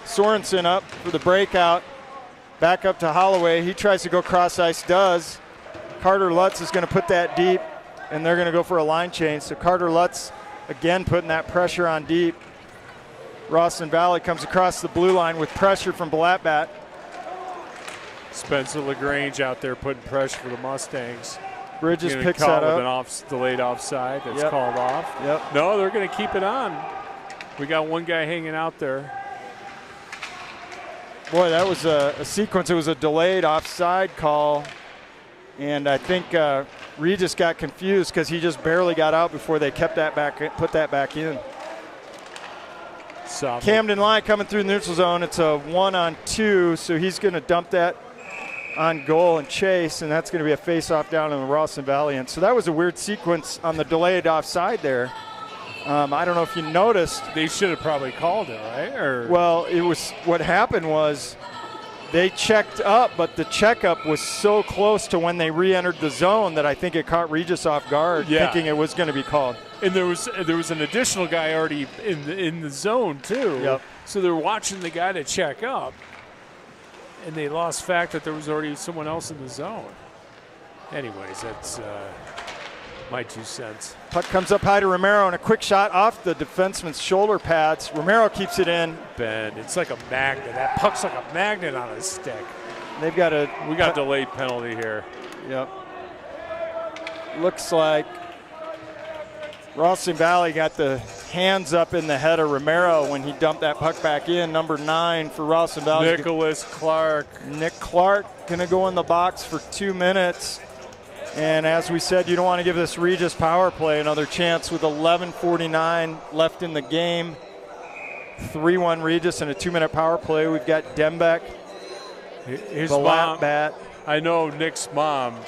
[SPEAKER 1] Sorensen up for the breakout. Back up to Holloway. He tries to go cross ice, does. Carter Lutz is going to put that deep, and they're going to go for a line change. So Carter Lutz again putting that pressure on deep. Ralston Valley comes across the blue line with pressure from Balatbat.
[SPEAKER 2] Spencer LaGrange out there putting pressure for the Mustangs.
[SPEAKER 1] Bridges picks that up.
[SPEAKER 2] With an delayed offside that's called off.
[SPEAKER 1] Yep.
[SPEAKER 2] No, they're going to keep it on. We got one guy hanging out there.
[SPEAKER 1] Boy, that was a sequence. It was a delayed offside call, and I think Regis got confused because he just barely got out before they kept that back, put that back in. Camden Lai coming through the neutral zone. It's a 1-on-2, so he's going to dump that on goal and chase, and that's going to be a face-off down in the Ralston Valley end. So that was a weird sequence on the delayed offside there. I don't know if you noticed.
[SPEAKER 2] They should have probably called it, right? Or
[SPEAKER 1] well, it was what happened was they checked up, but the checkup was so close to when they re-entered the zone that I think it caught Regis off guard, thinking it was going to be called.
[SPEAKER 2] And there was an additional guy already in the zone too.
[SPEAKER 1] Yep.
[SPEAKER 2] So they're watching the guy to check up, and they lost fact that there was already someone else in the zone. Anyways, that's my 2 cents.
[SPEAKER 1] Puck comes up high to Romero, and a quick shot off the defenseman's shoulder pads. Romero keeps it in.
[SPEAKER 2] Ben, it's like a magnet. That puck's like a magnet on his stick.
[SPEAKER 1] they've got a.
[SPEAKER 2] We got a delayed penalty here.
[SPEAKER 1] Yep. Looks like Ralston Valley got the hands up in the head of Romero when he dumped that puck back in. Number 9 for Ralston Valley.
[SPEAKER 2] Nicholas Clark.
[SPEAKER 1] Nick Clark going to go in the box for 2 minutes. And as we said, you don't want to give this Regis power play another chance with 11:49 left in the game. 3-1 Regis and a 2-minute power play. We've got Dembeck,
[SPEAKER 2] His
[SPEAKER 1] the lap
[SPEAKER 2] mom,
[SPEAKER 1] bat.
[SPEAKER 2] I know Nick's mom,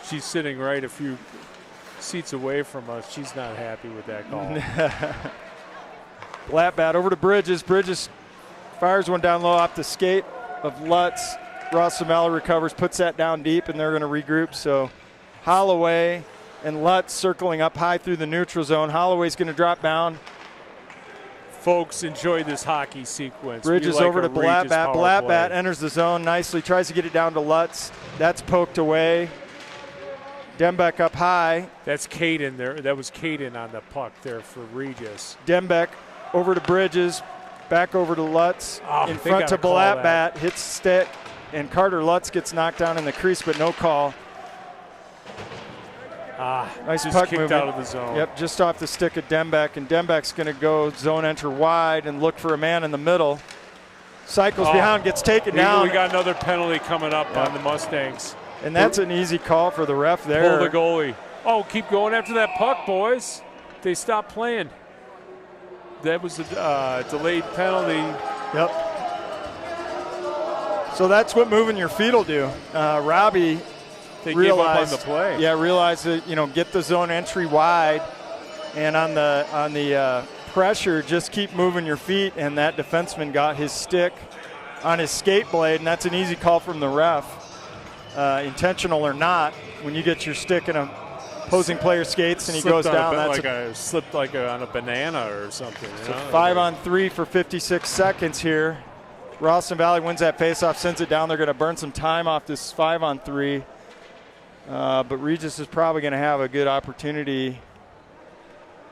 [SPEAKER 2] she's sitting right a few seats away from us. She's not happy with that call.
[SPEAKER 1] Lap bat over to Bridges. Bridges fires one down low off the skate of Lutz. Ralston Valley recovers, puts that down deep, and they're going to regroup. So Holloway and Lutz circling up high through the neutral zone. Holloway's going to drop down.
[SPEAKER 2] Folks, enjoy this hockey sequence.
[SPEAKER 1] Bridges
[SPEAKER 2] like
[SPEAKER 1] over
[SPEAKER 2] a
[SPEAKER 1] to
[SPEAKER 2] Regis
[SPEAKER 1] Blattbat.
[SPEAKER 2] power
[SPEAKER 1] Blattbat
[SPEAKER 2] play.
[SPEAKER 1] enters the zone nicely, tries to get it down to Lutz. That's poked away. Dembeck up high.
[SPEAKER 2] That's Caden there. That was Caden on the puck there for Regis.
[SPEAKER 1] Dembeck over to Bridges, back over to Lutz.
[SPEAKER 2] Oh,
[SPEAKER 1] in
[SPEAKER 2] they
[SPEAKER 1] front to
[SPEAKER 2] gotta call that.
[SPEAKER 1] Blattbat, hits stick, and Carter Lutz gets knocked down in the crease, but no call. Nice
[SPEAKER 2] just
[SPEAKER 1] puck
[SPEAKER 2] kicked
[SPEAKER 1] movement.
[SPEAKER 2] out of the zone.
[SPEAKER 1] Yep, just off the stick of Dembeck, and Dembeck's going to go zone enter wide and look for a man in the middle. Cycles behind, gets taken down.
[SPEAKER 2] We got another penalty coming up on the Mustangs.
[SPEAKER 1] And that's an easy call for the ref there.
[SPEAKER 2] Pull the goalie. Oh, keep going after that puck, boys. They stopped playing. That was a delayed penalty.
[SPEAKER 1] Yep. So that's what moving your feet will do. Robbie
[SPEAKER 2] They
[SPEAKER 1] realized,
[SPEAKER 2] gave up on the play.
[SPEAKER 1] Yeah, realized that, get the zone entry wide, and on the pressure, just keep moving your feet, and that defenseman got his stick on his skate blade, and that's an easy call from the ref. Intentional or not, when you get your stick in a opposing player's skates and he goes down, that's
[SPEAKER 2] slipped on a banana or something.
[SPEAKER 1] 5-on-3 for 56 seconds here. Ralston Valley wins that faceoff, sends it down. They're going to burn some time off this 5-on-3. But Regis is probably going to have a good opportunity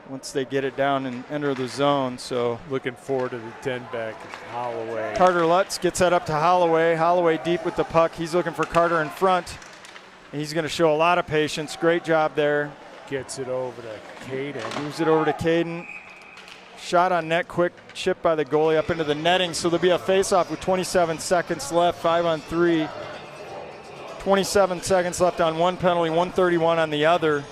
[SPEAKER 1] once they get it down and enter the zone. So
[SPEAKER 2] looking forward to the Dembeck Holloway.
[SPEAKER 1] Carter Lutz gets that up to Holloway. Holloway deep with the puck. He's looking for Carter in front. And he's going to show a lot of patience. Great job there.
[SPEAKER 2] Gets it over to Caden.
[SPEAKER 1] Moves it over to Caden. Shot on net, quick chip by the goalie up into the netting. So there'll be a face-off with 27 seconds left, 5-on-3. 27 seconds left on one penalty, 131 on the other.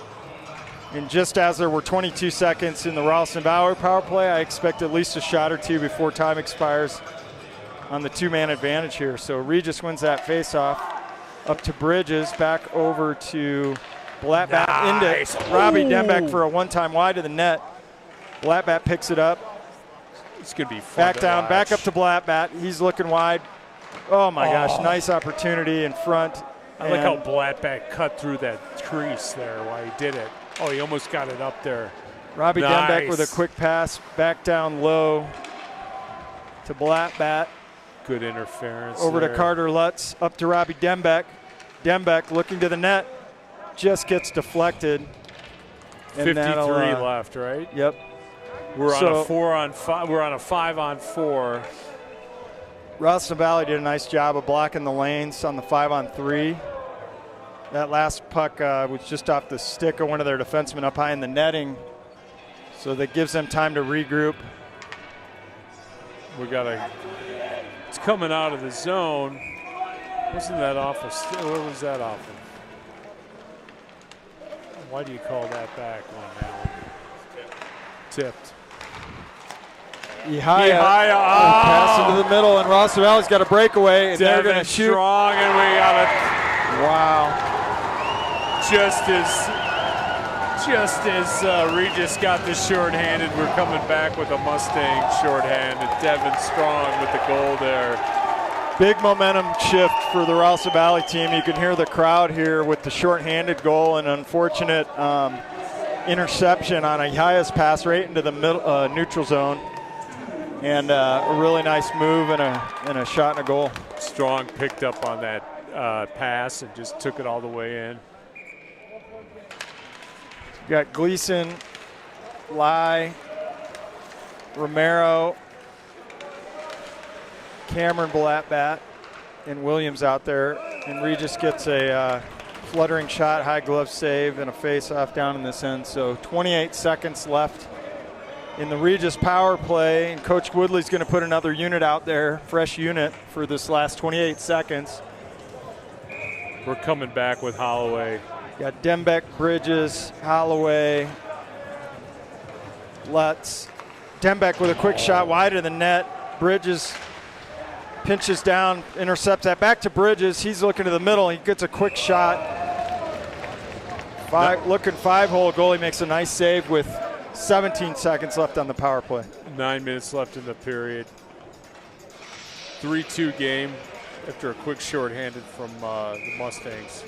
[SPEAKER 1] And just as there were 22 seconds in the Ralston Valley power play, I expect at least a shot or two before time expires on the two-man advantage here. So Regis wins that face-off. Up to Bridges, back over to Blattbat into Robbie Dembeck for a one-time wide to the net. Blattbat picks it up.
[SPEAKER 2] It's going to be fun
[SPEAKER 1] back
[SPEAKER 2] to
[SPEAKER 1] down,
[SPEAKER 2] watch.
[SPEAKER 1] back up to Blattbat. He's looking wide. Oh my gosh, nice opportunity in front.
[SPEAKER 2] I like how Blattbat cut through that crease there while he did it. Oh, he almost got it up there.
[SPEAKER 1] Robbie
[SPEAKER 2] Nice.
[SPEAKER 1] Dembeck with a quick pass, back down low to Blattbat.
[SPEAKER 2] Good interference.
[SPEAKER 1] Over
[SPEAKER 2] there.
[SPEAKER 1] to Carter Lutz, up to Robbie Dembeck. Dembeck looking to the net, just gets deflected. And
[SPEAKER 2] 53
[SPEAKER 1] that'll,
[SPEAKER 2] left, right?
[SPEAKER 1] Yep.
[SPEAKER 2] We're on
[SPEAKER 1] So-
[SPEAKER 2] a 4-on-5. We're on a 5-on-4.
[SPEAKER 1] Ralston Valley did a nice job of blocking the lanes on the 5-on-3. That last puck was just off the stick of one of their defensemen up high in the netting. So that gives them time to regroup.
[SPEAKER 2] It's coming out of the zone. Wasn't that off of, where was that off of? Why do you call that back on Allen? Tipped.
[SPEAKER 1] Ihaya
[SPEAKER 2] Oh!
[SPEAKER 1] pass into the middle, and Ralston Valley's got a breakaway, and they're going
[SPEAKER 2] Devin
[SPEAKER 1] to shoot.
[SPEAKER 2] Strong, and we got it.
[SPEAKER 1] Wow.
[SPEAKER 2] Just as Regis got the shorthanded, we're coming back with a Mustang shorthanded. Devin Strong with the goal there.
[SPEAKER 1] Big momentum shift for the Ralston Valley team. You can hear the crowd here with the shorthanded goal and unfortunate interception on Ihaya's pass right into the middle, neutral zone. And a really nice move and a shot and a goal.
[SPEAKER 2] Strong picked up on that pass and just took it all the way in.
[SPEAKER 1] You got Gleason, Lai, Romero, Cameron Blattbat, and Williams out there, and Regis gets a fluttering shot, high glove save, and a face-off down in this end. So 28 seconds left in the Regis power play, and Coach Woodley's going to put another unit out there, fresh unit, for this last 28 seconds.
[SPEAKER 2] We're coming back with Holloway.
[SPEAKER 1] Got Dembeck, Bridges, Holloway, Lutz. Dembeck with a quick shot wide of the net. Bridges pinches down, intercepts that. Back to Bridges. He's looking to the middle. He gets a quick shot. Looking five-hole. Goalie makes a nice save with 17 seconds left on the power play.
[SPEAKER 2] 9 minutes left in the period. 3-2 game after a quick shorthanded from the Mustangs.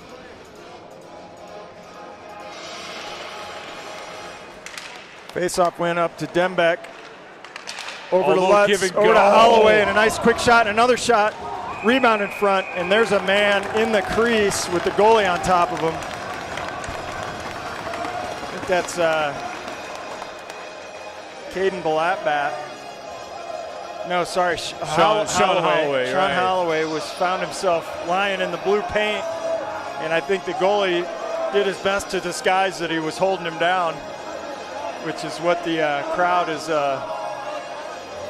[SPEAKER 1] Face-off win up to Dembeck. Over to
[SPEAKER 2] Although
[SPEAKER 1] Lutz,
[SPEAKER 2] give and
[SPEAKER 1] over to
[SPEAKER 2] go.
[SPEAKER 1] Holloway, and a nice quick shot, and another shot. Rebound in front, and there's a man in the crease with the goalie on top of him. I think that's Caden Balatbat. No, sorry, Sean Holloway. Sean
[SPEAKER 2] right.
[SPEAKER 1] Holloway found himself lying in the blue paint, and I think the goalie did his best to disguise that he was holding him down, which is what the crowd is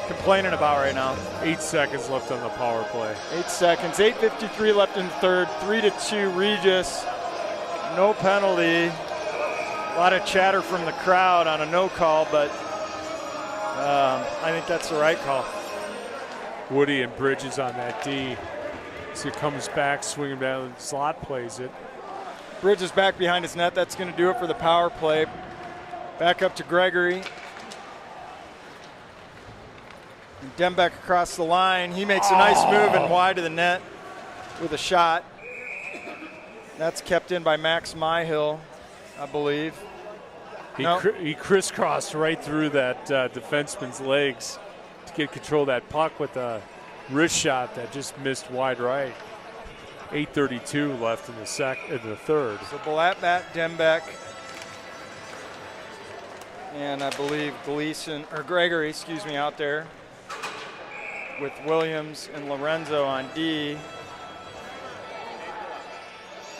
[SPEAKER 1] complaining about right now.
[SPEAKER 2] 8 seconds left on the power play.
[SPEAKER 1] 8 seconds, 8:53 left in the third, 3-2 Regis. No penalty. A lot of chatter from the crowd on a no call, but I think that's the right call.
[SPEAKER 2] Woody and Bridges on that D. So he comes back, swinging down, and slot plays it.
[SPEAKER 1] Bridges back behind his net. That's going to do it for the power play. Back up to Gregory. And Dembeck across the line. He makes a nice move and wide of the net with a shot. That's kept in by Max Myhill, I believe.
[SPEAKER 2] He crisscrossed right through that defenseman's legs to get control of that puck with a wrist shot that just missed wide right. 8:32 left in the third.
[SPEAKER 1] So Balatbat, Dembeck, and I believe Gregory, out there with Williams and Lorenzo on D.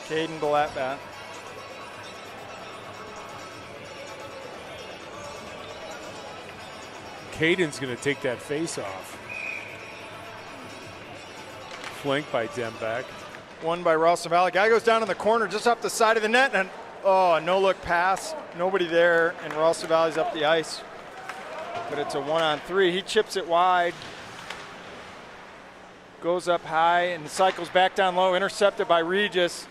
[SPEAKER 1] Caden Balatbat.
[SPEAKER 2] Caden's going to take that face off. Flanked by Dembeck.
[SPEAKER 1] Won by Ralston Valley. Guy goes down in the corner just off the side of the net, and a no-look pass. Nobody there, and Ralston Valley's up the ice. But it's a 1-on-3. He chips it wide. Goes up high and cycles back down low, intercepted by Regis.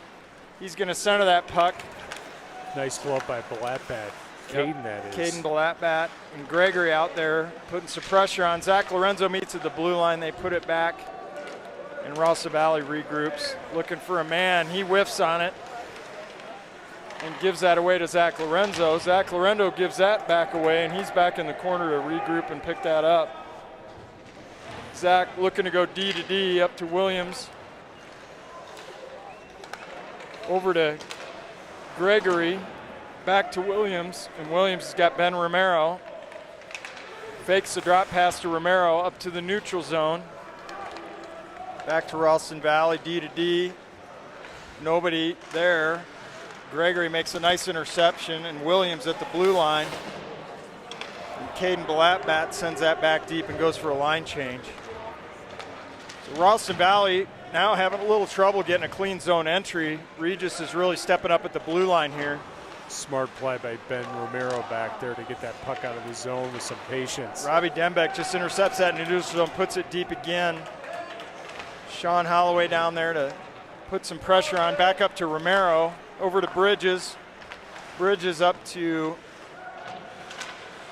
[SPEAKER 1] He's going to center that puck.
[SPEAKER 2] Nice glove by Balatbat. Caden, that is.
[SPEAKER 1] Caden Balatbat and Gregory out there putting some pressure on. Zach Lorenzo meets at the blue line. They put it back, and Ralston Valley regroups, looking for a man. He whiffs on it and gives that away to Zach Lorenzo. Zach Lorenzo gives that back away, and he's back in the corner to regroup and pick that up. Zach looking to go D to D up to Williams. Over to Gregory. Back to Williams, and Williams has got Ben Romero. Fakes the drop pass to Romero up to the neutral zone. Back to Ralston Valley, D to D. Nobody there. Gregory makes a nice interception, and Williams at the blue line. And Caden Balatbat sends that back deep and goes for a line change. So Ralston Valley now having a little trouble getting a clean zone entry. Regis is really stepping up at the blue line here.
[SPEAKER 2] Smart play by Ben Romero back there to get that puck out of the zone with some patience.
[SPEAKER 1] Robbie Dembeck just intercepts that in the neutral zone, puts it deep again. Sean Holloway down there to put some pressure on. Back up to Romero, over to Bridges. Bridges up to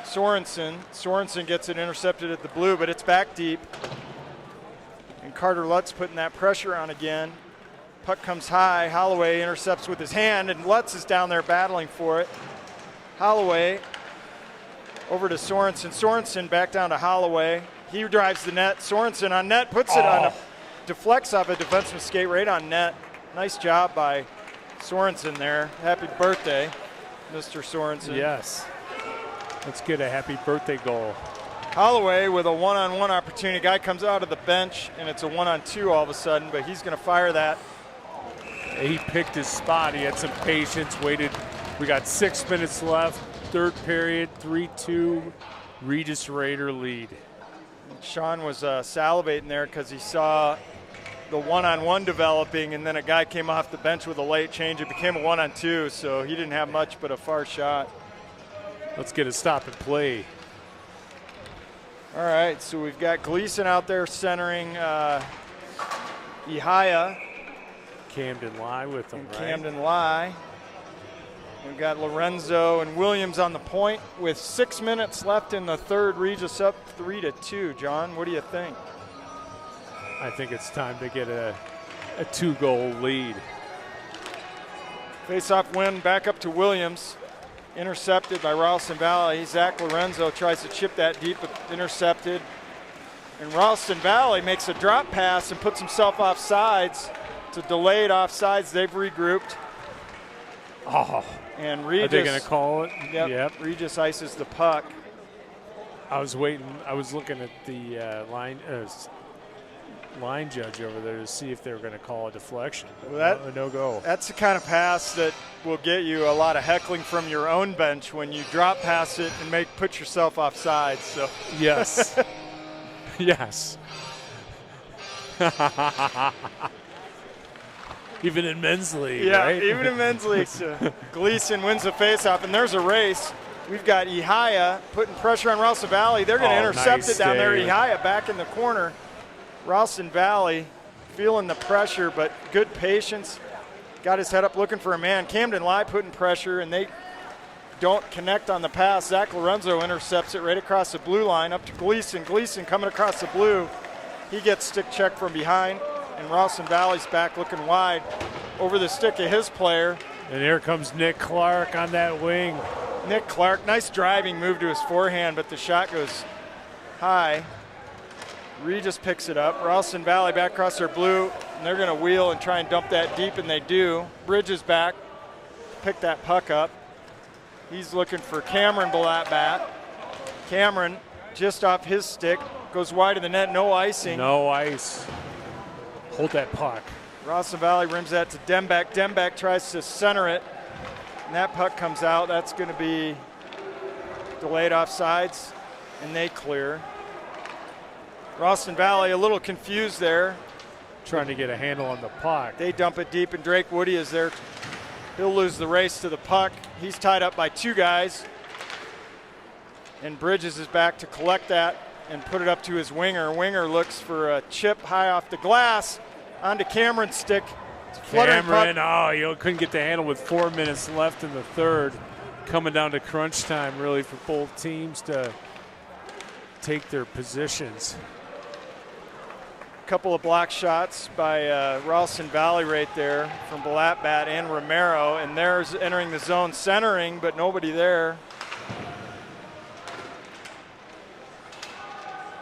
[SPEAKER 1] Sorensen. Sorensen gets it intercepted at the blue, but it's back deep. And Carter Lutz putting that pressure on again. Puck comes high. Holloway intercepts with his hand, and Lutz is down there battling for it. Holloway over to Sorensen. Sorensen back down to Holloway. He drives the net. Sorensen on net, puts it on, deflects off a defenseman's skate right on net. Nice job by Sorensen there. Happy birthday, Mr. Sorensen.
[SPEAKER 2] Yes. Let's get a happy birthday goal.
[SPEAKER 1] Holloway with a one-on-one opportunity. Guy comes out of the bench, and it's a one-on-two all of a sudden, but he's going to fire that.
[SPEAKER 2] He picked his spot. He had some patience, waited. We got 6 minutes left. Third period, 3-2, Regis Raider lead.
[SPEAKER 1] Sean was salivating there because he saw the one-on-one developing, and then a guy came off the bench with a late change. It became a one-on-two, so he didn't have much but a far shot.
[SPEAKER 2] Let's get a stop and play.
[SPEAKER 1] All right, so we've got Gleason out there centering Ihaya.
[SPEAKER 2] Camden Lie with them,
[SPEAKER 1] And
[SPEAKER 2] right?
[SPEAKER 1] Camden Lie. We've got Lorenzo and Williams on the point with 6 minutes left in the third. Regis up 3-2. John, what do you think?
[SPEAKER 2] I think it's time to get a 2-goal lead.
[SPEAKER 1] Face-off win back up to Williams. Intercepted by Ralston Valley. Zach Lorenzo tries to chip that deep, but intercepted. And Ralston Valley makes a drop pass and puts himself off sides. It's a delayed offsides. They've regrouped.
[SPEAKER 2] Oh,
[SPEAKER 1] And Regis,
[SPEAKER 2] are they going to call it?
[SPEAKER 1] Yep. Regis ices the puck.
[SPEAKER 2] I was waiting. I was looking at the line judge over there to see if they were going to call a deflection.
[SPEAKER 1] Well,
[SPEAKER 2] no go.
[SPEAKER 1] That's the kind of pass that will get you a lot of heckling from your own bench when you drop pass it and put yourself off sides. So
[SPEAKER 2] Yes. Yes. Even in men's league,
[SPEAKER 1] yeah,
[SPEAKER 2] right?
[SPEAKER 1] even in men's league. So Gleason wins the faceoff, and there's a race. We've got Ihaya putting pressure on Ralston Valley. They're going to intercept
[SPEAKER 2] nice
[SPEAKER 1] it down there.
[SPEAKER 2] save.
[SPEAKER 1] Ihaya back in the corner. Ralston Valley feeling the pressure, but good patience. Got his head up looking for a man. Camden Lie putting pressure, and they don't connect on the pass. Zach Lorenzo intercepts it right across the blue line up to Gleason. Gleason coming across the blue. He gets stick check from behind, and Ralston Valley's back looking wide over the stick of his player.
[SPEAKER 2] And here comes Nick Clark on that wing.
[SPEAKER 1] Nick Clark, nice driving move to his forehand, but the shot goes high. Regis picks it up. Ralston Valley back across their blue, and they're going to wheel and try and dump that deep, and they do. Bridges back, pick that puck up. He's looking for Cameron Balatbat. Cameron, just off his stick, goes wide of the net, no icing.
[SPEAKER 2] No ice. Hold that puck.
[SPEAKER 1] Ralston Valley rims that to Dembeck. Dembeck tries to center it, and that puck comes out. That's going to be delayed offsides, and they clear. Ralston Valley a little confused there.
[SPEAKER 2] Trying to get a handle on the puck.
[SPEAKER 1] They dump it deep, and Drake Woody is there. He'll lose the race to the puck. He's tied up by two guys. And Bridges is back to collect that and put it up to his winger. Winger looks for a chip high off the glass onto Cameron's stick. It's a fluttering
[SPEAKER 2] Cameron,
[SPEAKER 1] puck.
[SPEAKER 2] you couldn't get the handle with 4 minutes left in the third. Coming down to crunch time, really, for both teams to take their positions.
[SPEAKER 1] Couple of block shots by Ralston Valley right there from Balatbat and Romero, and there's entering the zone centering, but nobody there.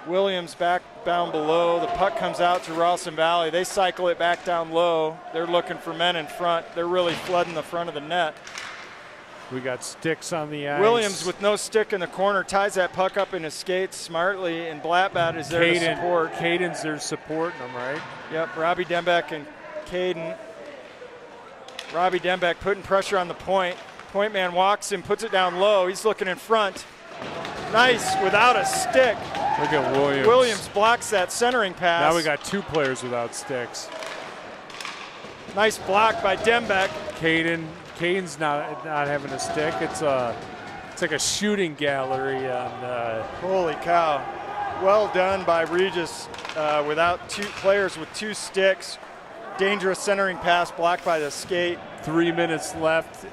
[SPEAKER 1] Williams back down below. The puck comes out to Ralston Valley. They cycle it back down low. They're looking for men in front. They're really flooding the front of the net.
[SPEAKER 2] We got sticks on the ice.
[SPEAKER 1] Williams with no stick in the corner ties that puck up in his skates smartly, and Balatbat is there to support.
[SPEAKER 2] Caden's there supporting them, right?
[SPEAKER 1] Yep, Robbie Dembeck and Caden. Robbie Dembeck putting pressure on the point. Point man walks and puts it down low. He's looking in front. Nice without a stick.
[SPEAKER 2] Look at Williams.
[SPEAKER 1] Williams blocks that centering pass.
[SPEAKER 2] Now we got two players without sticks.
[SPEAKER 1] Nice block by Dembeck.
[SPEAKER 2] Caden's not having a stick. It's like a shooting gallery on.
[SPEAKER 1] Holy cow. Well done by Regis without two players with two sticks. Dangerous centering pass blocked by the skate.
[SPEAKER 2] 3 minutes left.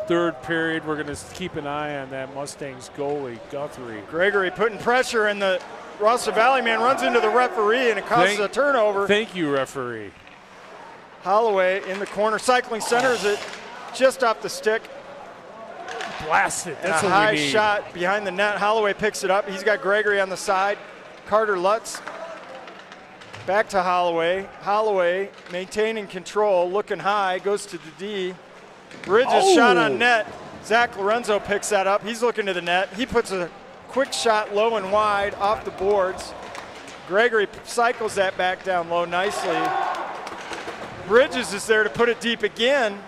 [SPEAKER 2] Third period. We're going to keep an eye on that Mustangs goalie, Guthrie.
[SPEAKER 1] Gregory putting pressure, and the Ralston Valley man runs into the referee, and it causes a turnover.
[SPEAKER 2] Thank you, referee.
[SPEAKER 1] Holloway in the corner, cycling centers it just off the stick.
[SPEAKER 2] Blasted. That's
[SPEAKER 1] and a
[SPEAKER 2] what
[SPEAKER 1] high
[SPEAKER 2] we need.
[SPEAKER 1] shot behind the net. Holloway picks it up. He's got Gregory on the side. Carter Lutz back to Holloway. Holloway maintaining control, looking high, goes to the D. Bridges shot on net. Zach Lorenzo picks that up. He's looking to the net. He puts a quick shot low and wide off the boards. Gregory cycles that back down low nicely. Bridges is there to put it deep again.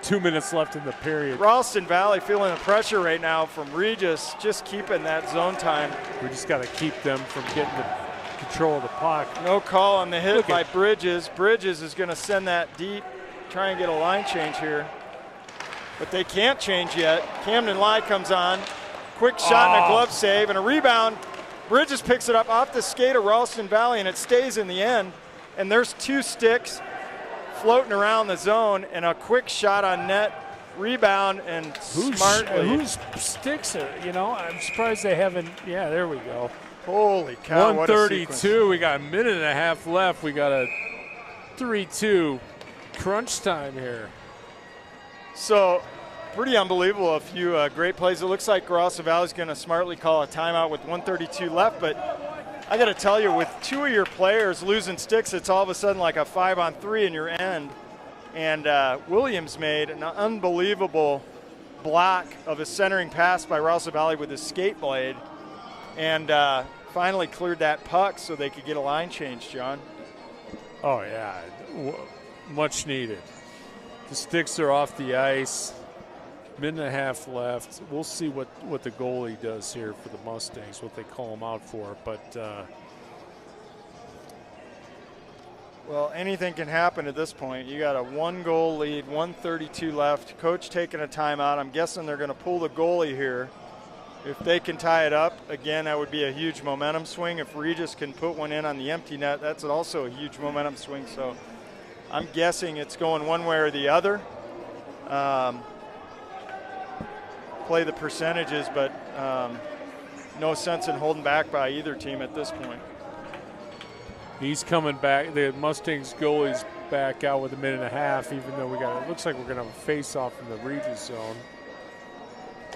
[SPEAKER 2] 2 minutes left in the period.
[SPEAKER 1] Ralston Valley feeling the pressure right now from Regis, just keeping that zone time.
[SPEAKER 2] We just got to keep them from getting the control of the puck.
[SPEAKER 1] No call on the hit by Bridges. Bridges is going to send that deep, try and get a line change here. But they can't change yet. Camden Lai comes on. Quick shot and a glove save and a rebound. Bridges picks it up off the skate of Ralston Valley, and it stays in the end. And there's 2 sticks floating around the zone, and a quick shot on net, rebound, and smartly.
[SPEAKER 2] Whose sticks are, you know, I'm surprised they haven't. Yeah, there we go.
[SPEAKER 1] Holy cow, what a
[SPEAKER 2] 132. We got a minute and a half left. We got a 3-2 crunch time here.
[SPEAKER 1] So, pretty unbelievable. A few great plays. It looks like Ralston Valley's going to smartly call a timeout with 132 left, but I got to tell you, with 2 of your players losing sticks, it's all of a sudden like a 5-on-3 in your end. And Williams made an unbelievable block of a centering pass by Ralston Valley with his skate blade, and finally cleared that puck so they could get a line change, John.
[SPEAKER 2] Oh, yeah. Much needed. The sticks are off the ice. Minute and a half left. We'll see what the goalie does here for the Mustangs, what they call him out for. But
[SPEAKER 1] well, anything can happen at this point. You got a 1-goal lead, 1:32 left. Coach taking a timeout. I'm guessing they're going to pull the goalie here. If they can tie it up, again, that would be a huge momentum swing. If Regis can put one in on the empty net, that's also a huge momentum swing. So I'm guessing it's going one way or the other. Play the percentages, but no sense in holding back by either team at this point.
[SPEAKER 2] He's coming back. The Mustangs goalie's back out with a minute and a half, even though it looks like we're going to have a face-off in the Regis zone.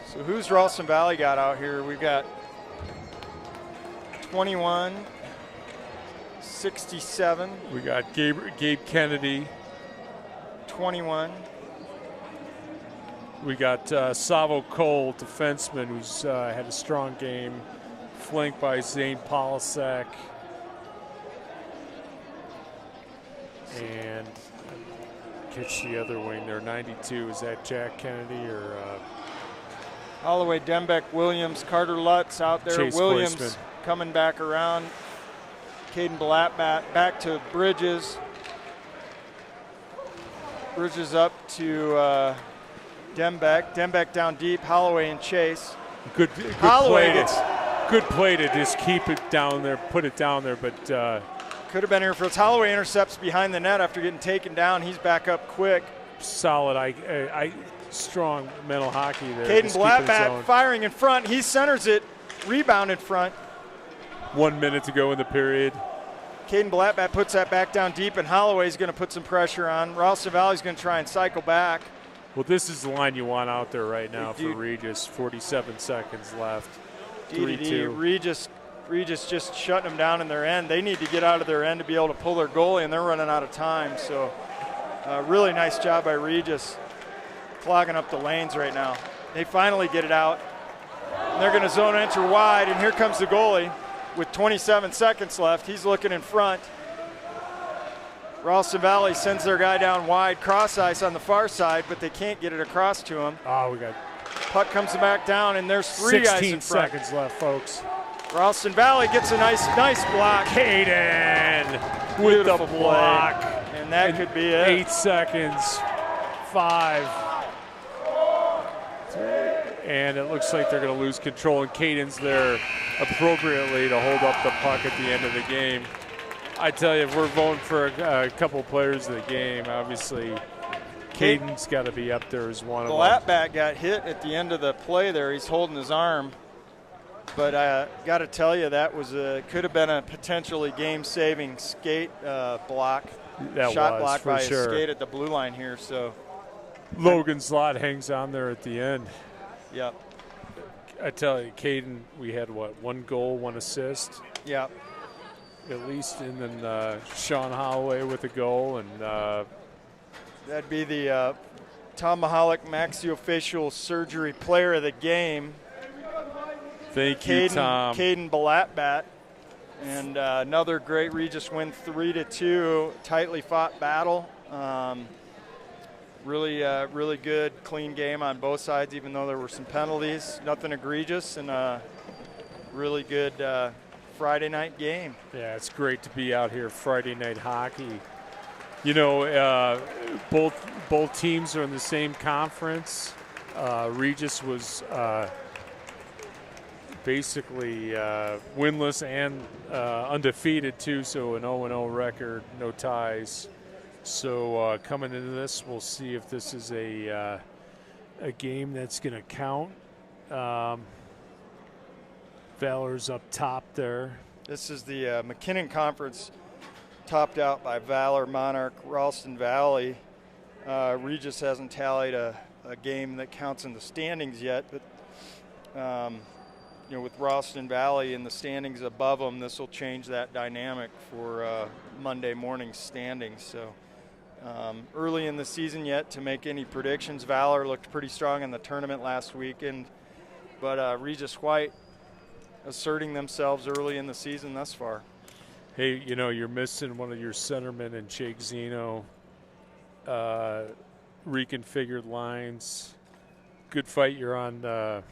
[SPEAKER 1] So who's Ralston Valley got out here? We've got 21, 67.
[SPEAKER 2] We got Gabe Kennedy.
[SPEAKER 1] 21.
[SPEAKER 2] We got Savo Cole, defenseman, who's had a strong game, flanked by Zane Polisek. And catch the other wing there, 92. Is that Jack Kennedy or
[SPEAKER 1] Holloway, Dembeck, Williams, Carter Lutz out there.
[SPEAKER 2] Chase
[SPEAKER 1] Williams
[SPEAKER 2] Kleisman
[SPEAKER 1] coming back around. Caden Blattbat back to Bridges. Bridges up to Dembeck. Dembeck down deep. Holloway and Chase.
[SPEAKER 2] Good
[SPEAKER 1] Holloway
[SPEAKER 2] play.
[SPEAKER 1] gets
[SPEAKER 2] Good play to just keep it down there, put it down there, but
[SPEAKER 1] could have been here for Holloway intercepts behind the net after getting taken down. He's back up quick.
[SPEAKER 2] solid, strong mental hockey there.
[SPEAKER 1] Caden Blattbat firing in front. He centers it. Rebound in front.
[SPEAKER 2] 1 minute to go in the period.
[SPEAKER 1] Caden Blattbat puts that back down deep, and Holloway's going to put some pressure on. Ralston Valley's going to try and cycle back.
[SPEAKER 2] Well, this is the line you want out there right now for Regis. 47 seconds left. 3-2.
[SPEAKER 1] Regis just shutting them down in their end. They need to get out of their end to be able to pull their goalie, and they're running out of time. So really nice job by Regis clogging up the lanes right now. They finally get it out. And they're going to zone enter wide, and here comes the goalie with 27 seconds left. He's looking in front. Ralston Valley sends their guy down wide, cross ice on the far side, but they can't get it across to him.
[SPEAKER 2] Oh, we got
[SPEAKER 1] puck comes back down, and there's three guys in front.
[SPEAKER 2] 16 seconds left, folks.
[SPEAKER 1] Ralston Valley gets a nice block.
[SPEAKER 2] Caden with the block.
[SPEAKER 1] And that could be it.
[SPEAKER 2] 8 seconds. 5. 3. And it looks like they're going to lose control, and Caden's there appropriately to hold up the puck at the end of the game. I tell you, if we're voting for a couple players of the game, obviously Caden's got to be up there as one of them.
[SPEAKER 1] Blattbat got hit at the end of the play there. He's holding his arm. But I got to tell you, that was could have been a potentially game-saving skate block. Shot block by a skate at the blue line here. So
[SPEAKER 2] Logan Slott hangs on there at the end.
[SPEAKER 1] Yep.
[SPEAKER 2] I tell you, Caden, we had, 1 goal, 1 assist?
[SPEAKER 1] Yep.
[SPEAKER 2] At least, and then Sean Holloway with a goal. And
[SPEAKER 1] that'd be the Tom Mahalik maxillofacial surgery player of the game.
[SPEAKER 2] Thank you, Tom.
[SPEAKER 1] Caden Balatbat. And another great Regis win, 3-2, tightly fought battle. Really good, clean game on both sides, even though there were some penalties. Nothing egregious, and a really good Friday night game.
[SPEAKER 2] Yeah, it's great to be out here Friday night hockey. You know, both teams are in the same conference. Regis was basically winless and undefeated too, so an 0-0 record, no ties. So coming into this, we'll see if this is a game that's going to count. Valor's up top there.
[SPEAKER 1] This is the McKinnon Conference, topped out by Valor, Monarch, Ralston Valley. Regis hasn't tallied a game that counts in the standings yet, but you know, with Ralston Valley in the standings above them, this will change that dynamic for Monday morning standings. So early in the season yet to make any predictions. Valor looked pretty strong in the tournament last weekend, but Regis White asserting themselves early in the season thus far.
[SPEAKER 2] Hey, you know, you're missing one of your centermen in Jake Zeno. Reconfigured lines. Good fight. You're on.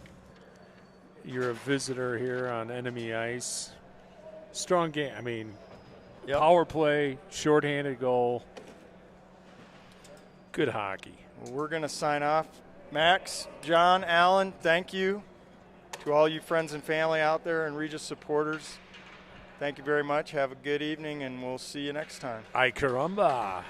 [SPEAKER 2] You're a visitor here on enemy ice. Strong game. I mean,
[SPEAKER 1] Yep.
[SPEAKER 2] Power play, shorthanded goal. Good hockey.
[SPEAKER 1] Well, we're going to sign off. Max, John, Alan, thank you. To all you friends and family out there and Regis supporters, thank you very much. Have a good evening, and we'll see you next time.
[SPEAKER 2] Ay caramba.